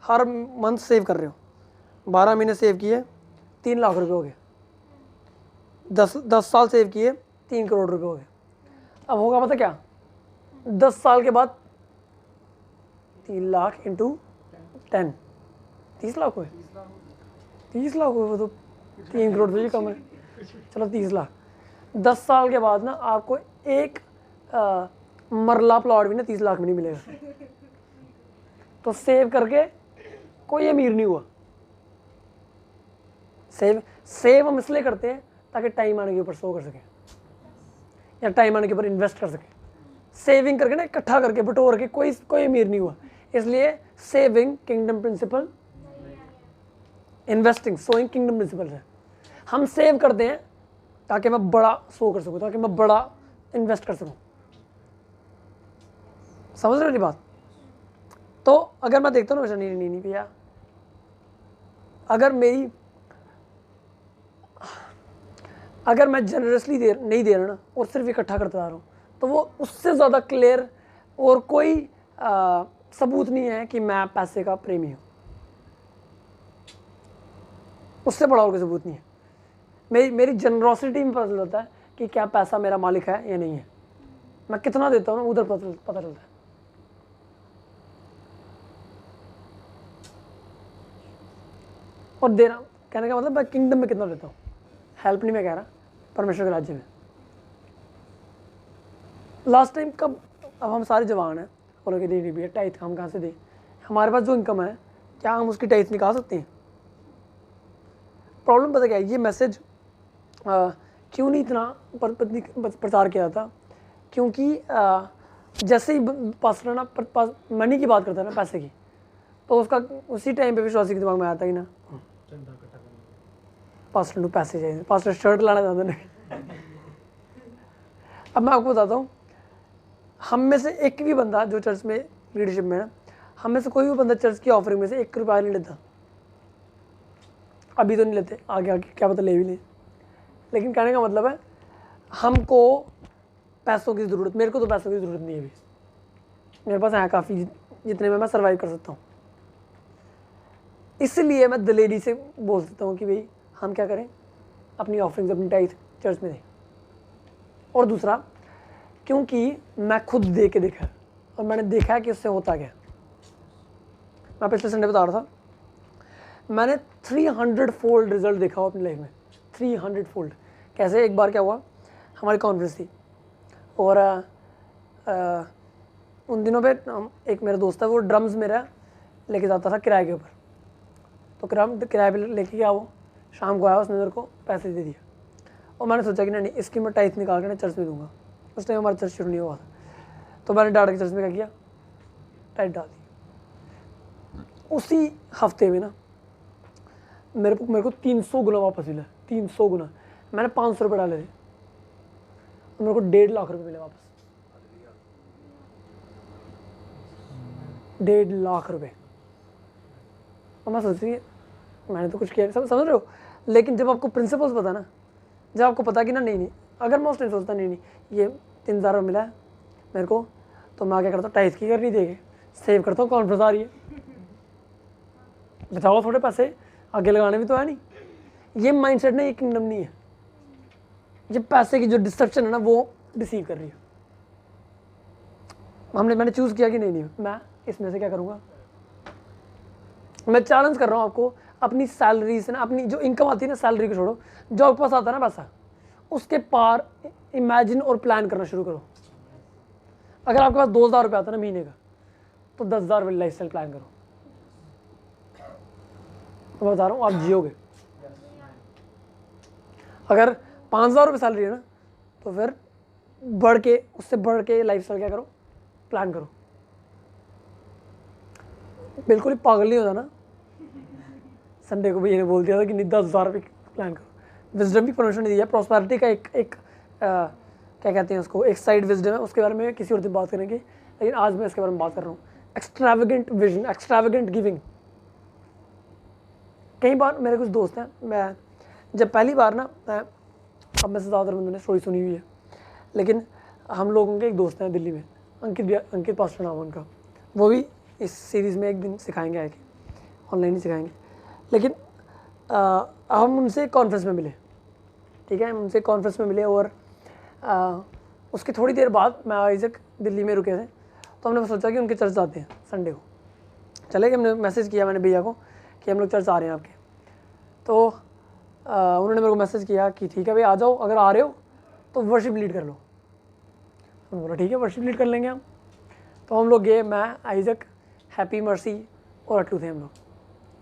[SPEAKER 1] हर मंथ सेव कर रहे हो। 12 महीने सेव किए, 3 लाख रुपये हो गए। 10 साल सेव किए, 3 करोड़ रुपये हो गए। अब होगा पता क्या? 10 साल के बाद 3 लाख इंटू 10, 30 लाख हुए। 30 लाख हुए, वो तो 3 करोड़ से ही कम है। चलो 30 लाख। 10 साल के बाद ना आपको एक मरला प्लॉट भी ना 30 लाख में नहीं मिलेगा। तो सेव करके कोई अमीर नहीं हुआ। सेव हम इसलिए करते हैं ताकि टाइम आने के ऊपर शो कर सकें, या टाइम आने के ऊपर इन्वेस्ट कर सकें। सेविंग करके ना, इकट्ठा करके बटोर के कोई अमीर नहीं हुआ। इसलिए saving kingdom principle, investing sowing kingdom principle है। हम सेव करते हैं ताकि मैं बड़ा शो कर सकूं, ताकि मैं बड़ा इन्वेस्ट कर सकूं। समझ रहे हो मेरी बात? तो अगर मैं देखता हूँ ना, नहीं भैया, अगर मैं जनरसली नहीं दे रहा ना, और सिर्फ इकट्ठा करता जा रहा हूँ, तो वो उससे ज़्यादा क्लियर और कोई सबूत नहीं है कि मैं पैसे का प्रेमी हूँ। उससे बड़ा और कोई सबूत नहीं है। मेरी जनरॉसिटी में पता चलता है कि क्या पैसा मेरा मालिक है या नहीं है। मैं कितना देता हूँ ना, उधर पता चलता है। और देना, कहने का मतलब मैं किंगडम में कितना देता हूँ, हेल्प नहीं मैं कह रहा, परमेश्वर के राज्य में। लास्ट टाइम कब, अब हम सारे जवान हैं, बोलोगे नहीं भैया टाइथ हम कहाँ से दें? हमारे पास जो इनकम है, क्या हम उसकी टाइथ निकाल सकते हैं? प्रॉब्लम पता क्या है? ये मैसेज क्यों नहीं इतना प्रचार किया था? क्योंकि जैसे ही पास्टर ना मनी की बात करता है ना, पैसे की, तो उसका उसी टाइम पे विश्वासी के दिमाग में आता ही ना, पास्टर को पैसे चाहिए, पास्टर शर्ट लाना चाहते नहीं। अब मैं आपको बताता हूँ, हम में से एक भी बंदा जो चर्च में लीडरशिप में है, हम में से कोई भी बंदा चर्च की ऑफरिंग में से 1 रुपया नहीं लेता। अभी तो नहीं लेते, आगे क्या पता ले भी ले। लेकिन कहने का मतलब है, हमको पैसों की ज़रूरत, मेरे को तो पैसों की ज़रूरत नहीं है अभी। मेरे पास है काफ़ी, जितने में मैं सर्वाइव कर सकता हूँ। इसलिए मैं दिलेरी से बोल सकता हूँ कि भाई हम क्या करें, अपनी ऑफरिंग्स, अपनी टाइथ चर्च में दें। और दूसरा, क्योंकि मैं खुद दे के देखा है, और मैंने देखा है कि उससे होता क्या। मैं पिछले संडे बता रहा था, मैंने 300 फोल्ड रिजल्ट देखा हो अपनी लाइफ में। 300 फोल्ड। कैसे? एक बार क्या हुआ, हमारी कॉन्फ्रेंस थी, और उन दिनों पे एक मेरा दोस्त है, वो ड्रम्स मेरा लेके जाता था किराए के ऊपर। तो किराए पे लेके गया वो, शाम को आया, उसने मेरे को पैसे दे दिया और मैंने सोचा कि नहीं इसकी मैं टाइथ निकाल के ना चर्च में दूंगा। उस टाइम हमारा चर्च शुरू नहीं हुआ था, तो मैंने डाल के चर्च में क्या किया, टाइथ डाल दी। उसी हफ्ते में ना मेरे को 300 गुना वापस मिला, 300 गुना। मैंने 500 रुपये डाले थे, मेरे को 1.5 लाख रुपये मिले वापस, 1.5 लाख रुपये। और मैं सोच रही मैंने तो कुछ किया, समझ रहे हो। लेकिन जब आपको प्रिंसिपल्स पता ना, जब आपको पता कि ना नहीं अगर मैं उस टाइम सोचता नहीं ये 3,000 रुपये मिला है मेरे को, तो मैं क्या करता हूँ, टाइथ की करनी देके सेव करता हूँ, कॉन्फ्रेंस आ रही है, बचाओ थोड़े पैसे, आगे लगाने भी तो है नहीं। ये माइंडसेट ना, ये किंगडम नहीं है। ये पैसे की जो डिस्ट्रक्शन है ना, वो रिसीव कर रही है। मैंने चूज़ किया कि नहीं मैं इसमें से क्या करूँगा। मैं चैलेंज कर रहा हूँ आपको, अपनी सैलरी से ना, अपनी जो इनकम आती है ना, सैलरी को छोड़ो, जो आपके पास आता है ना पैसा, उसके पार इमेजिन और प्लान करना शुरू करो। अगर आपके पास 2,000 रुपये आता है ना महीने का, तो 10,000 वाली लाइफ स्टाइल प्लान करो। मैं बता रहा हूँ, आप जियोगे। अगर 5,000 रुपये सैलरी है ना, तो फिर उससे बढ़ के लाइफ स्टाइल क्या करो, प्लान करो। बिल्कुल ही पागल नहीं होता ना। संडे को भैया ने बोल दिया था कि नहीं 10,000 रुपये प्लान करो। विजडम की परमिशन दिया, प्रॉस्पेरिटी का एक क्या कहते हैं उसको, एक साइड विजडम है, उसके बारे में किसी और दिन बात करेंगे। लेकिन आज मैं इसके बारे में बात कर रहा हूँ, एक्सट्रावेगेंट विजन, एक्सट्रावेगेंट गिविंग। कई बार मेरे कुछ दोस्त हैं, मैं जब पहली बार ना, अब में से ज़्यादातर बंदों ने स्टोरी सुनी हुई है, लेकिन हम लोगों के एक दोस्त हैं दिल्ली में, अंकित पास्टर नाम उनका, वो भी इस सीरीज़ में एक दिन सिखाएंगे, आके ऑनलाइन ही सिखाएंगे। लेकिन हम उनसे कॉन्फ्रेंस में मिले, ठीक है, हम उनसे कॉन्फ्रेंस में मिले और उसकी थोड़ी देर बाद मैं आइजक दिल्ली में रुके थे, तो हमने सोचा कि उनके चर्च जाते हैं संडे को। चले गए, हमने मैसेज किया मैंने भैया को कि हम लोग चर्च आ रहे हैं आपके। तो उन्होंने मेरे को मैसेज किया कि ठीक है भाई आ जाओ, अगर आ रहे हो तो वर्शिप लीड कर लो। हमने बोला ठीक है वर्शिप लीड कर लेंगे हम। तो हम लोग गए, मैं, आइजक, हैप्पी, मर्सी और अट्टू थे हम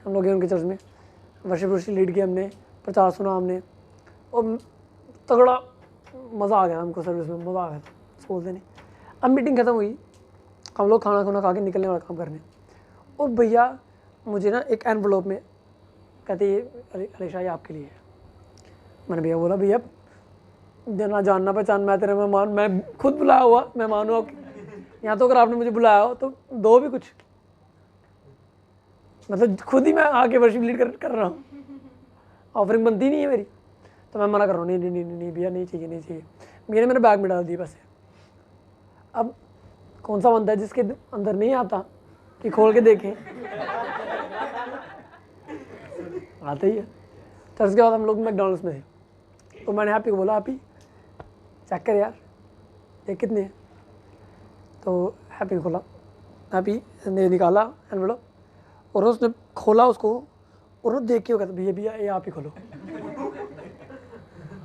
[SPEAKER 1] लोग गए उनके चर्च में, वर्शिप लीड किया हमने, प्रचार सुना हमने और तगड़ा मज़ा आ गया हमको, सर्विस में मज़ा आ गया था, बोलते नहीं। अब मीटिंग ख़त्म हुई, हम लोग खाना खा के निकलने वाला काम करने, और भैया मुझे ना एक एनवलप में कहते ये अलीशा ये आपके लिए है। मैंने भैया बोला भैया ना जानना पहचान, मैं तेरे मेहमान, मैं खुद बुलाया हुआ मेहमान हूँ, यहाँ तो अगर आपने मुझे बुलाया हो तो दो भी कुछ, मतलब खुद ही मैं आके वर्शिप लीड कर रहा हूँ, ऑफरिंग बनती नहीं है मेरी। तो मैं मना कर रहा हूँ, नहीं भैया नहीं चाहिए। भैया ने मेरे बैग में डाल दिए पैसे। अब कौन सा बंदा है जिसके अंदर नहीं आता कि खोल के देखें, आते ही है। चर्च के बाद हम लोग मैकडॉनल्ड्स में थे, तो मैंने हैप्पी को बोला हैप्पी चेक कर यार ये कितने हैं। तो हैप्पी खोला, हैप्पी ने निकाला एनवेलप और उसने खोला उसको, और वो देख के वो कहता भैया ये आप ही खोलो।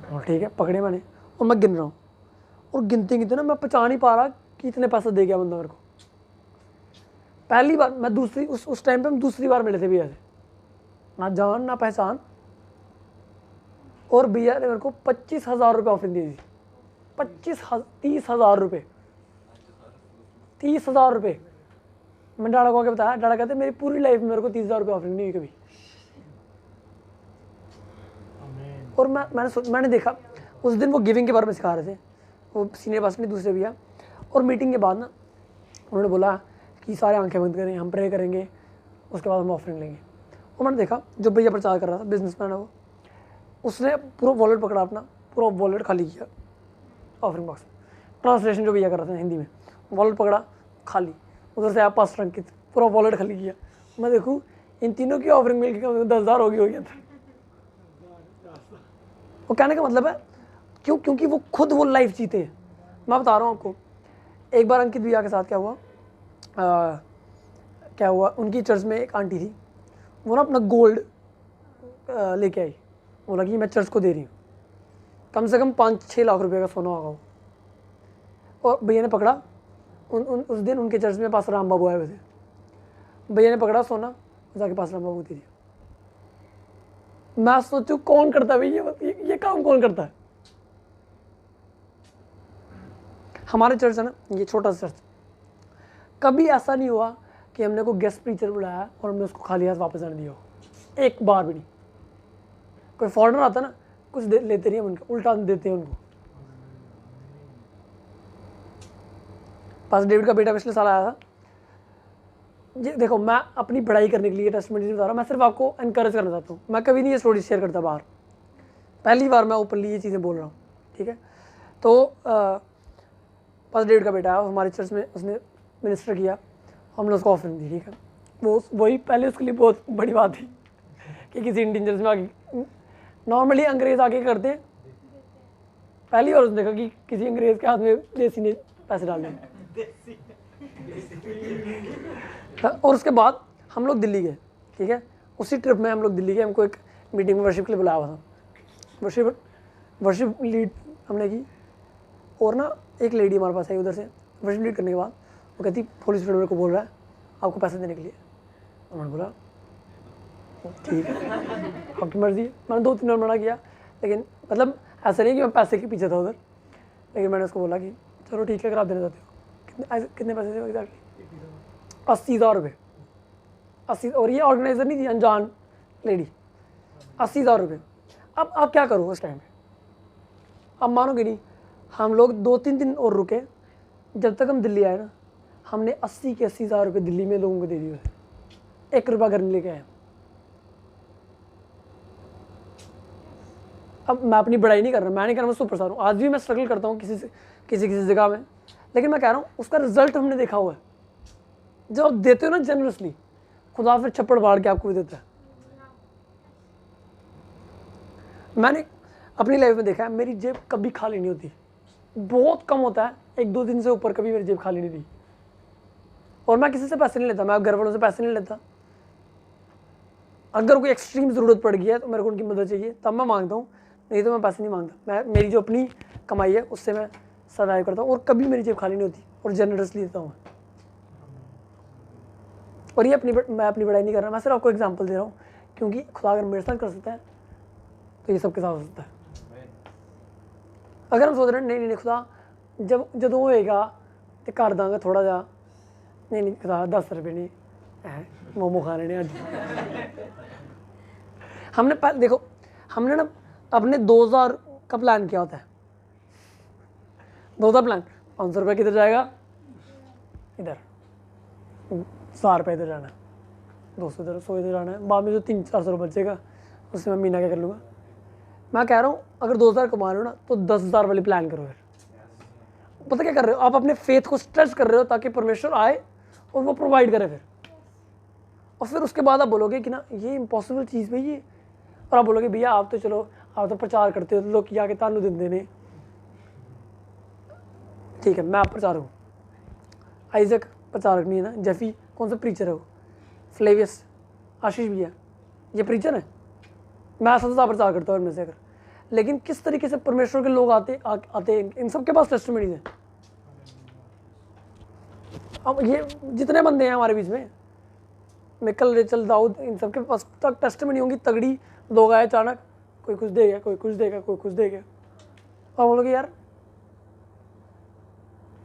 [SPEAKER 1] और ठीक है पकड़े मैंने, और मैं गिन रहा हूँ, और गिनते ना मैं पहचान ही पा रहा कि इतने पैसे दे गया बंदा मेरे को। पहली बार मैं दूसरी उस टाइम पे हम दूसरी बार मिले थे भैया से, ना जान ना पहचान, और भैया ने मेरे को 25,000 रुपये ऑफरिंग दी थी। 30,000 रुपये, 30,000 रुपये। मैं डाड़ा को आके बताया, डाड़ा कहते मेरी पूरी लाइफ में मेरे को 30,000 रुपये ऑफरिंग नहीं हुई कभी। और मैंने देखा उस दिन वो गिविंग के बारे में सिखा रहे थे, वो सीनियर पास में दूसरे भैया, और मीटिंग के बाद ना उन्होंने बोला कि सारे आंखें बंद करें, हम प्रे करेंगे, उसके बाद हम ऑफरिंग लेंगे। और मैंने देखा जो भैया प्रचार कर रहा था, बिजनेसमैन है वो, उसने पूरा वॉलेट पकड़ा अपना, पूरा वॉलेट खाली किया ऑफरिंग बॉक्स में। ट्रांसलेशन जो भैया कर रहा था हिंदी में, वॉलेट पकड़ा खाली, उधर से आप पास अंकित, पूरा वॉलेट खाली किया। मैं देखूँ इन तीनों की ऑफरिंग मिल के 10,000 हो गया था। वो कहने का मतलब है क्योंकि वो खुद वो लाइफ जीते हैं। मैं बता रहा हूँ आपको, एक बार अंकित भैया के साथ क्या हुआ, उनकी चर्च में एक आंटी थी, वो ना अपना गोल्ड लेके आई, बोला कि मैं चर्च को दे रही हूँ, कम से कम 5-6 लाख रुपए का सोना होगा वो। और भैया ने पकड़ा, उस दिन उनके चर्च में पास राम बाबू आए हुए थे, भैया ने पकड़ा सोना, जाके पास राम बाबू दे दिया। मैं सोचूं कौन करता है भाई ये काम कौन करता है। हमारे चर्च है ना, ये छोटा सा चर्च, कभी ऐसा नहीं हुआ कि हमने को गेस्ट प्रीचर बुलाया और हमने उसको खाली हाथ वापस आने दिया हो, एक बार भी नहीं। कोई फॉरेनर आता ना, कुछ लेते नहीं हम उनके, उल्टा देते हैं उनको। पास डेविड का बेटा पिछले साल आया था। ये देखो, मैं अपनी पढ़ाई करने के लिए टेस्टमनी नहीं बता रहा, मैं सिर्फ आपको एनकरेज करना चाहता हूँ। मैं कभी नहीं ये स्टोरी शेयर करता बाहर, पहली बार मैं ओपनली ये चीज़ें बोल रहा हूँ, ठीक है। तो पास डेविड का बेटा आया, हमारे चर्च में उसने मिनिस्टर किया, हमने उसको ऑफरिंग दी, ठीक है। वही पहले उसके लिए बहुत बड़ी बात थी कि किसी इंडियन चर्च में आगे, नॉर्मली अंग्रेज आके करते हैं, पहली बार उसने देखा कि किसी अंग्रेज के हाथ में देसी ने पैसे डाल दिए। और उसके बाद हम लोग दिल्ली गए, ठीक है। उसी ट्रिप में हम लोग दिल्ली गए, हमको एक मीटिंग में वर्शिप के लिए बुलाया हुआ था। वर्शिप लीड हमने की, और ना एक लेडी हमारे पास आई उधर से। वर्शिप लीड करने के बाद वो कहती पुलिस स्टूडेंट मेरे को बोल रहा है आपको पैसे देने के लिए। उन्होंने बोला ठीक है आपकी मर्जी है। मैंने 2-3 बार मना किया, लेकिन मतलब ऐसा नहीं कि मैं पैसे के पीछे था उधर, लेकिन मैंने उसको बोला कि चलो ठीक है अगर आप देना चाहते हो। कितने पैसे थे एग्जैक्टली? 80,000 रुपये। 80, और ये ऑर्गेनाइजर नहीं थी, अनजान लेडी। 80,000 रुपये। अब आप क्या करो उस टाइम पे? अब मानोगे नहीं, हम लोग 2-3 दिन और रुके, जब तक हम दिल्ली आए ना, हमने 80 के 80,000 रुपये दिल्ली में लोगों को दे दिए। 1 रुपया घर नहीं लेके आए। अब मैं अपनी बड़ाई नहीं कर रहा, मैं नहीं कर रहा मैं सुपर स्टार हूँ, आज भी मैं स्ट्रगल करता हूँ किसी जगह में, लेकिन मैं कह रहा हूँ उसका रिजल्ट हमने देखा हुआ है। जब आप देते हो ना जनरसली, खुदा फिर छप्पड़ बाढ़ के आपको भी देता है। मैंने अपनी लाइफ में देखा है, मेरी जेब कभी खाली नहीं होती, बहुत कम होता है, 1-2 दिन से ऊपर कभी मेरी जेब खाली नहीं थी। और मैं किसी से पैसे नहीं लेता, मैं घर वालों से पैसे नहीं लेता। अगर कोई एक्सट्रीम ज़रूरत पड़ गई है तो मेरे को उनकी मदद चाहिए, तब मैं मांगता हूँ, नहीं तो मैं पैसे नहीं मांगता। मैं मेरी जो अपनी कमाई है उससे मैं सर्वाइव करता हूँ, और कभी मेरी जेब खाली नहीं होती, और जनरसली देता हूँ। और ये मैं अपनी बड़ाई नहीं कर रहा, मैं सिर्फ आपको एग्जांपल दे रहा हूँ, क्योंकि खुदा अगर मेरे साथ कर सकता है तो ये सबके साथ हो सकता है। अगर हम सोच रहे हैं नहीं खुदा जब होएगा तो कर दांगा थोड़ा जा, नहीं खुदा 10 रुपये नहीं है, मोमो खाने ने आज। हमने देखो, हमने ना अपने 2000 का प्लान किया होता है। 2000 प्लान, 500 रुपये किधर जाएगा? इधर। 100 रुपये इधर जाना है, 200 इधर, 100 इधर जाना है, बाद में जो 300-400 बचेगा उससे मैं महीना क्या कर लूँगा। मैं कह रहा हूँ अगर 2000 कमा रहे हो ना तो 10,000 वाली प्लान करो। फिर पता क्या कर रहे हो, आप अपने फेथ को स्ट्रेच कर रहे हो ताकि परमेश्वर आए और वो प्रोवाइड करे फिर। और फिर उसके बाद आप बोलोगे कि ना ये इम्पॉसिबल चीज़ भाई ये, और आप बोलोगे भैया आप तो चलो आप तो प्रचार करते हो, लोग किया के तानु दिन देने। ठीक है मैं आप प्रचारक हूँ, आइजक प्रचारक नहीं है ना, जेफी कौन सा प्रीचर है वो, फ्लेवियस, आशीष भैया ये प्रीचर है। मैं सबसे ज़्यादा प्रचार करता हूँ इनमें से। अगर लेकिन किस तरीके से परमेश्वर के लोग आते इन सब के पास टेस्टिमनीज है। अब ये जितने बंदे हैं हमारे बीच में, मिकल, रेचल, दाऊद, इन सब के पास तक टेस्टिमनी होंगी तगड़ी। लोग आए अचानक, कोई कुछ देगा, कोई कुछ देगा, कोई कुछ देगा, और बोलोगे यार।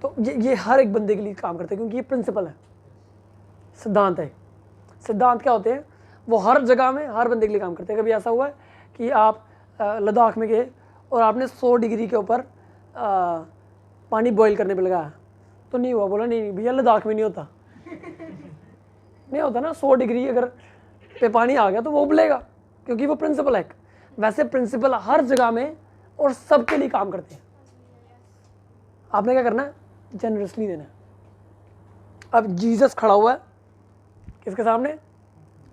[SPEAKER 1] तो ये हर एक बंदे के लिए काम करते हैं, क्योंकि ये प्रिंसिपल है, सिद्धांत है। सिद्धांत क्या होते हैं, वो हर जगह में हर बंदे के लिए काम करते हैं। कभी ऐसा हुआ है कि आप लद्दाख में गए और आपने 100 डिग्री के ऊपर पानी बॉईल करने पे लगाया तो नहीं हुआ? बोला नहीं भैया लद्दाख में नहीं होता। नहीं होता ना, 100 डिग्री अगर पे पानी आ गया तो वो उबलेगा, क्योंकि वो प्रिंसिपल है। वैसे प्रिंसिपल हर जगह में और सबके लिए काम करते हैं। आपने क्या करना है? जनरसली देना है। अब जीसस खड़ा हुआ है किसके सामने?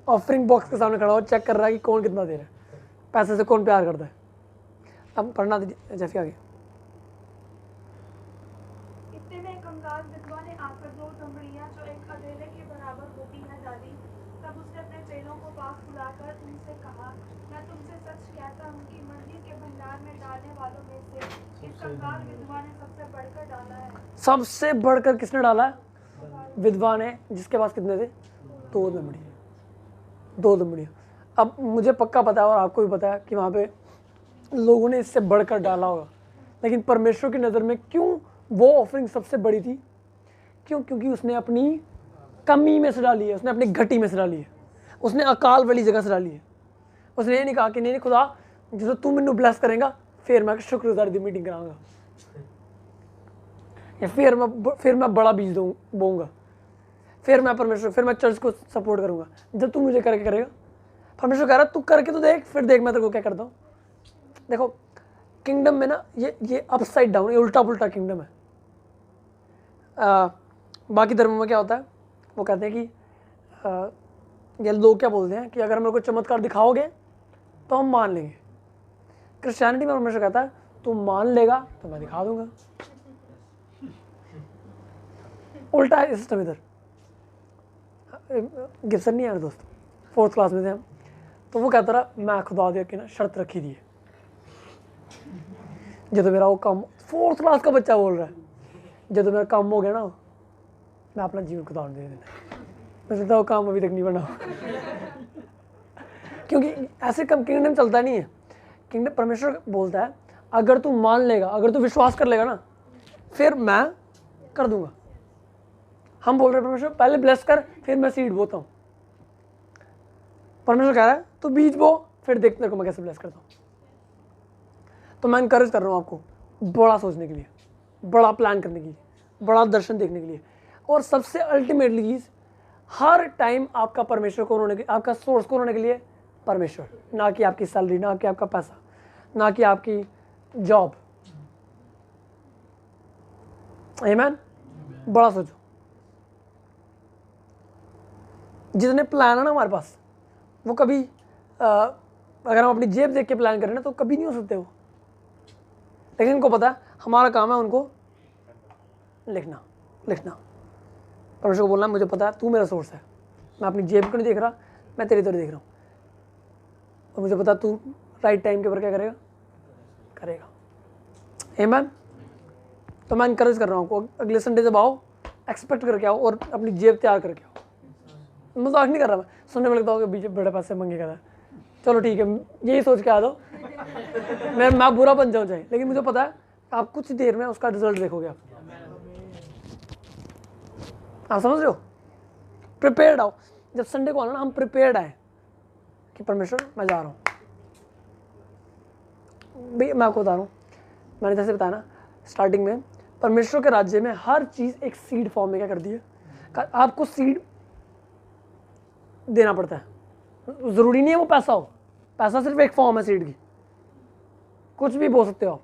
[SPEAKER 1] ऑफरिंग बॉक्स के सामने खड़ा हुआ, चेक कर रहा है कि कौन कितना दे रहा है, पैसे से कौन प्यार करता है। अब पढ़ना दीजिए जैसे आगे।
[SPEAKER 2] इतने में कंगाल विधवा ने आकर 2 दमड़ियां जो एक अधेले के बराबर होती न डाली। तब उसने अपने चेलों को पास बुलाकर उनसे कहा, मैं तुमसे सच कहता हूँ कि मंदिर के भंडार में डालने वालों में से इस कंगाल विधवा ने सबसे बढ़कर डाला है।
[SPEAKER 1] सबसे बढ़कर किसने डाला है? विधवा ने, जिसके पास कितने थे? 2 दमड़ियाँ। 2 दमड़ियाँ। अब मुझे पक्का पता है और आपको भी पता है कि वहाँ पे लोगों ने इससे बढ़कर डाला होगा, लेकिन परमेश्वर की नज़र में क्यों वो ऑफरिंग सबसे बड़ी थी? क्योंकि उसने अपनी कमी में से डाली है, उसने अपनी घटी में से डाली है, उसने अकाल वाली जगह से डाली है। उसने ये नहीं कहा कि नहीं खुदा जो तू मैनू ब्लेस करेगा फिर मैं शुक्रगुजारी दी मीटिंग कराऊंगा, या फिर मैं बड़ा बीज बोऊंगा, फिर मैं चर्च को सपोर्ट करूंगा। जब तू मुझे करके करेगा, परमेश्वर कह रहा तू करके तो देख, फिर देख मैं तेरे को क्या करता हूँ। देखो किंगडम में ना ये अपसाइड डाउन, ये उल्टा पुल्टा किंगडम है। बाकी धर्मों में क्या होता है, वो कहते हैं कि ये लोग क्या बोलते हैं कि अगर मेरे को चमत्कार दिखाओगे तो हम मान लेंगे। क्रिश्चियनिटी में परमेश्वर कहता है तू मान लेगा तो मैं दिखा दूंगा। उल्टा है सिस्टम इधर। गिब्सन नहीं है दोस्त, 4th क्लास में थे हम, तो वो कहता रहा मैं खुदा दे के ना शर्त रखी दी है, जो मेरा वो काम, 4th क्लास का बच्चा बोल रहा है, जो मेरा काम हो गया ना मैं अपना जीवन खुदा दे देना। मैं सोचता वो काम अभी तक नहीं बना क्योंकि ऐसे कम किंगडम चलता नहीं है। किंगडम परमेश्वर बोलता है अगर तू मान लेगा, अगर तू विश्वास कर लेगा ना, फिर मैं कर दूंगा। हम बोल रहे हैं परमेश्वर पहले ब्लेस कर फिर मैं सीड बोता हूँ। परमेश्वर कह रहा है तू बीज बो फिर देख तेरे को मैं कैसे ब्लेस करता हूँ। तो मैं इनकरेज कर रहा हूँ आपको बड़ा सोचने के लिए, बड़ा प्लान करने के लिए, बड़ा दर्शन देखने के लिए, और सबसे अल्टीमेटली चीज़ हर टाइम आपका परमेश्वर को होने के, आपका सोर्स को होने के लिए परमेश्वर, ना कि आपकी सैलरी, ना कि आपका पैसा, ना कि आपकी जॉब। आमीन। बड़ा सोचो। जितने प्लान है ना हमारे पास वो कभी अगर हम अपनी जेब देख के प्लान करें ना तो कभी नहीं हो सकते वो, लेकिन इनको पता है हमारा काम है उनको लिखना। परमेश्वर को बोलना मुझे पता है तू मेरा सोर्स है, मैं अपनी जेब को नहीं देख रहा, मैं तेरी तरह देख रहा हूँ, और मुझे पता तू राइट टाइम के ऊपर क्या करेगा। आमीन। तो मैं इनकरेज कर रहा हूँ आपको, अगले संडे जब आओ एक्सपेक्ट करके आओ और अपनी जेब तैयार करके आओ। मजाक नहीं कर रहा मैं, सुनने में लगता होगा बीच बड़े पैसे मंगेगा था, चलो ठीक है यही सोच के आ दो मैं बुरा बन जाऊँ चाहे, लेकिन मुझे पता है आप कुछ देर में उसका रिजल्ट देखोगे। आप समझ रहे हो? प्रिपेयर्ड आओ। जब संडे को आना ना हम प्रिपेयर्ड आए कि परमेश्वर मैं जा रहा हूँ। भाई मैं आपको बता रहा हूँ, मैंने जैसे बताया ना स्टार्टिंग में, परमेश्वर के राज्य में हर चीज़ एक सीड फॉर्म में क्या कर दी है, आपको सीड देना पड़ता है। ज़रूरी नहीं है वो पैसा हो, पैसा सिर्फ एक फॉर्म है सीड की, कुछ भी बोल सकते हो आप।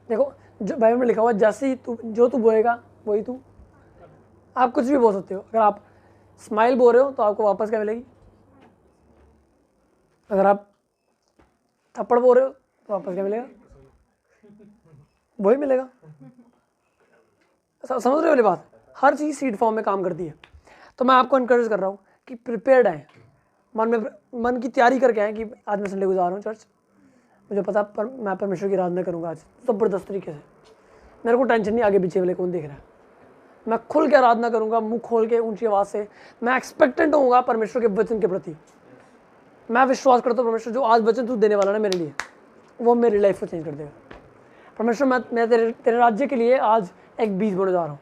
[SPEAKER 1] देखो जो बाइबल में लिखा हुआ जैसे ही जो तू बोएगा वही तू, आप कुछ भी बोल सकते हो। अगर आप स्माइल बोल रहे हो तो आपको वापस क्या मिलेगी, अगर आप थप्पड़ बोल रहे हो तो वापस क्या मिलेगा, वही मिलेगा। समझ रहे हो वाली बात? हर चीज़ सीड फॉर्म में काम करती है। तो मैं आपको इनकरेज कर रहा हूँ कि प्रिपेयर्ड आए, मन की तैयारी करके आए कि आज मैं संडे को जा रहा हूँ चर्च, मुझे पता पर मैं परमेश्वर की आराधना करूँगा आज ज़बरदस्त तरीके से, मेरे को टेंशन नहीं आगे पीछे वाले कौन देख रहा है, मैं खुल के आराधना करूँगा, मुंह खोल के ऊंची आवाज़ से। मैं एक्सपेक्टेंट होऊंगा परमेश्वर के वचन के प्रति। मैं विश्वास करता हूँ परमेश्वर जो आज वचन तू देने वाला ना मेरे लिए, वो मेरी लाइफ को चेंज कर देगा। परमेश्वर मैं तेरे राज्य के लिए आज एक बीज बोने जा रहा हूँ,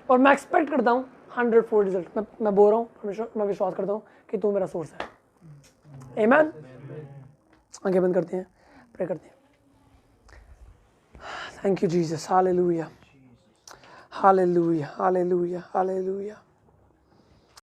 [SPEAKER 1] और मैं एक्सपेक्ट करता हूँ 100% रिजल्ट। मैं बोल रहा हूँ परमेश्वर, मैं विश्वास करता हूँ कि तू मेरा सोर्स है। आमीन। आंखें बंद करते हैं, प्रे करते हैं। Thank you Jesus, hallelujah hallelujah hallelujah hallelujah.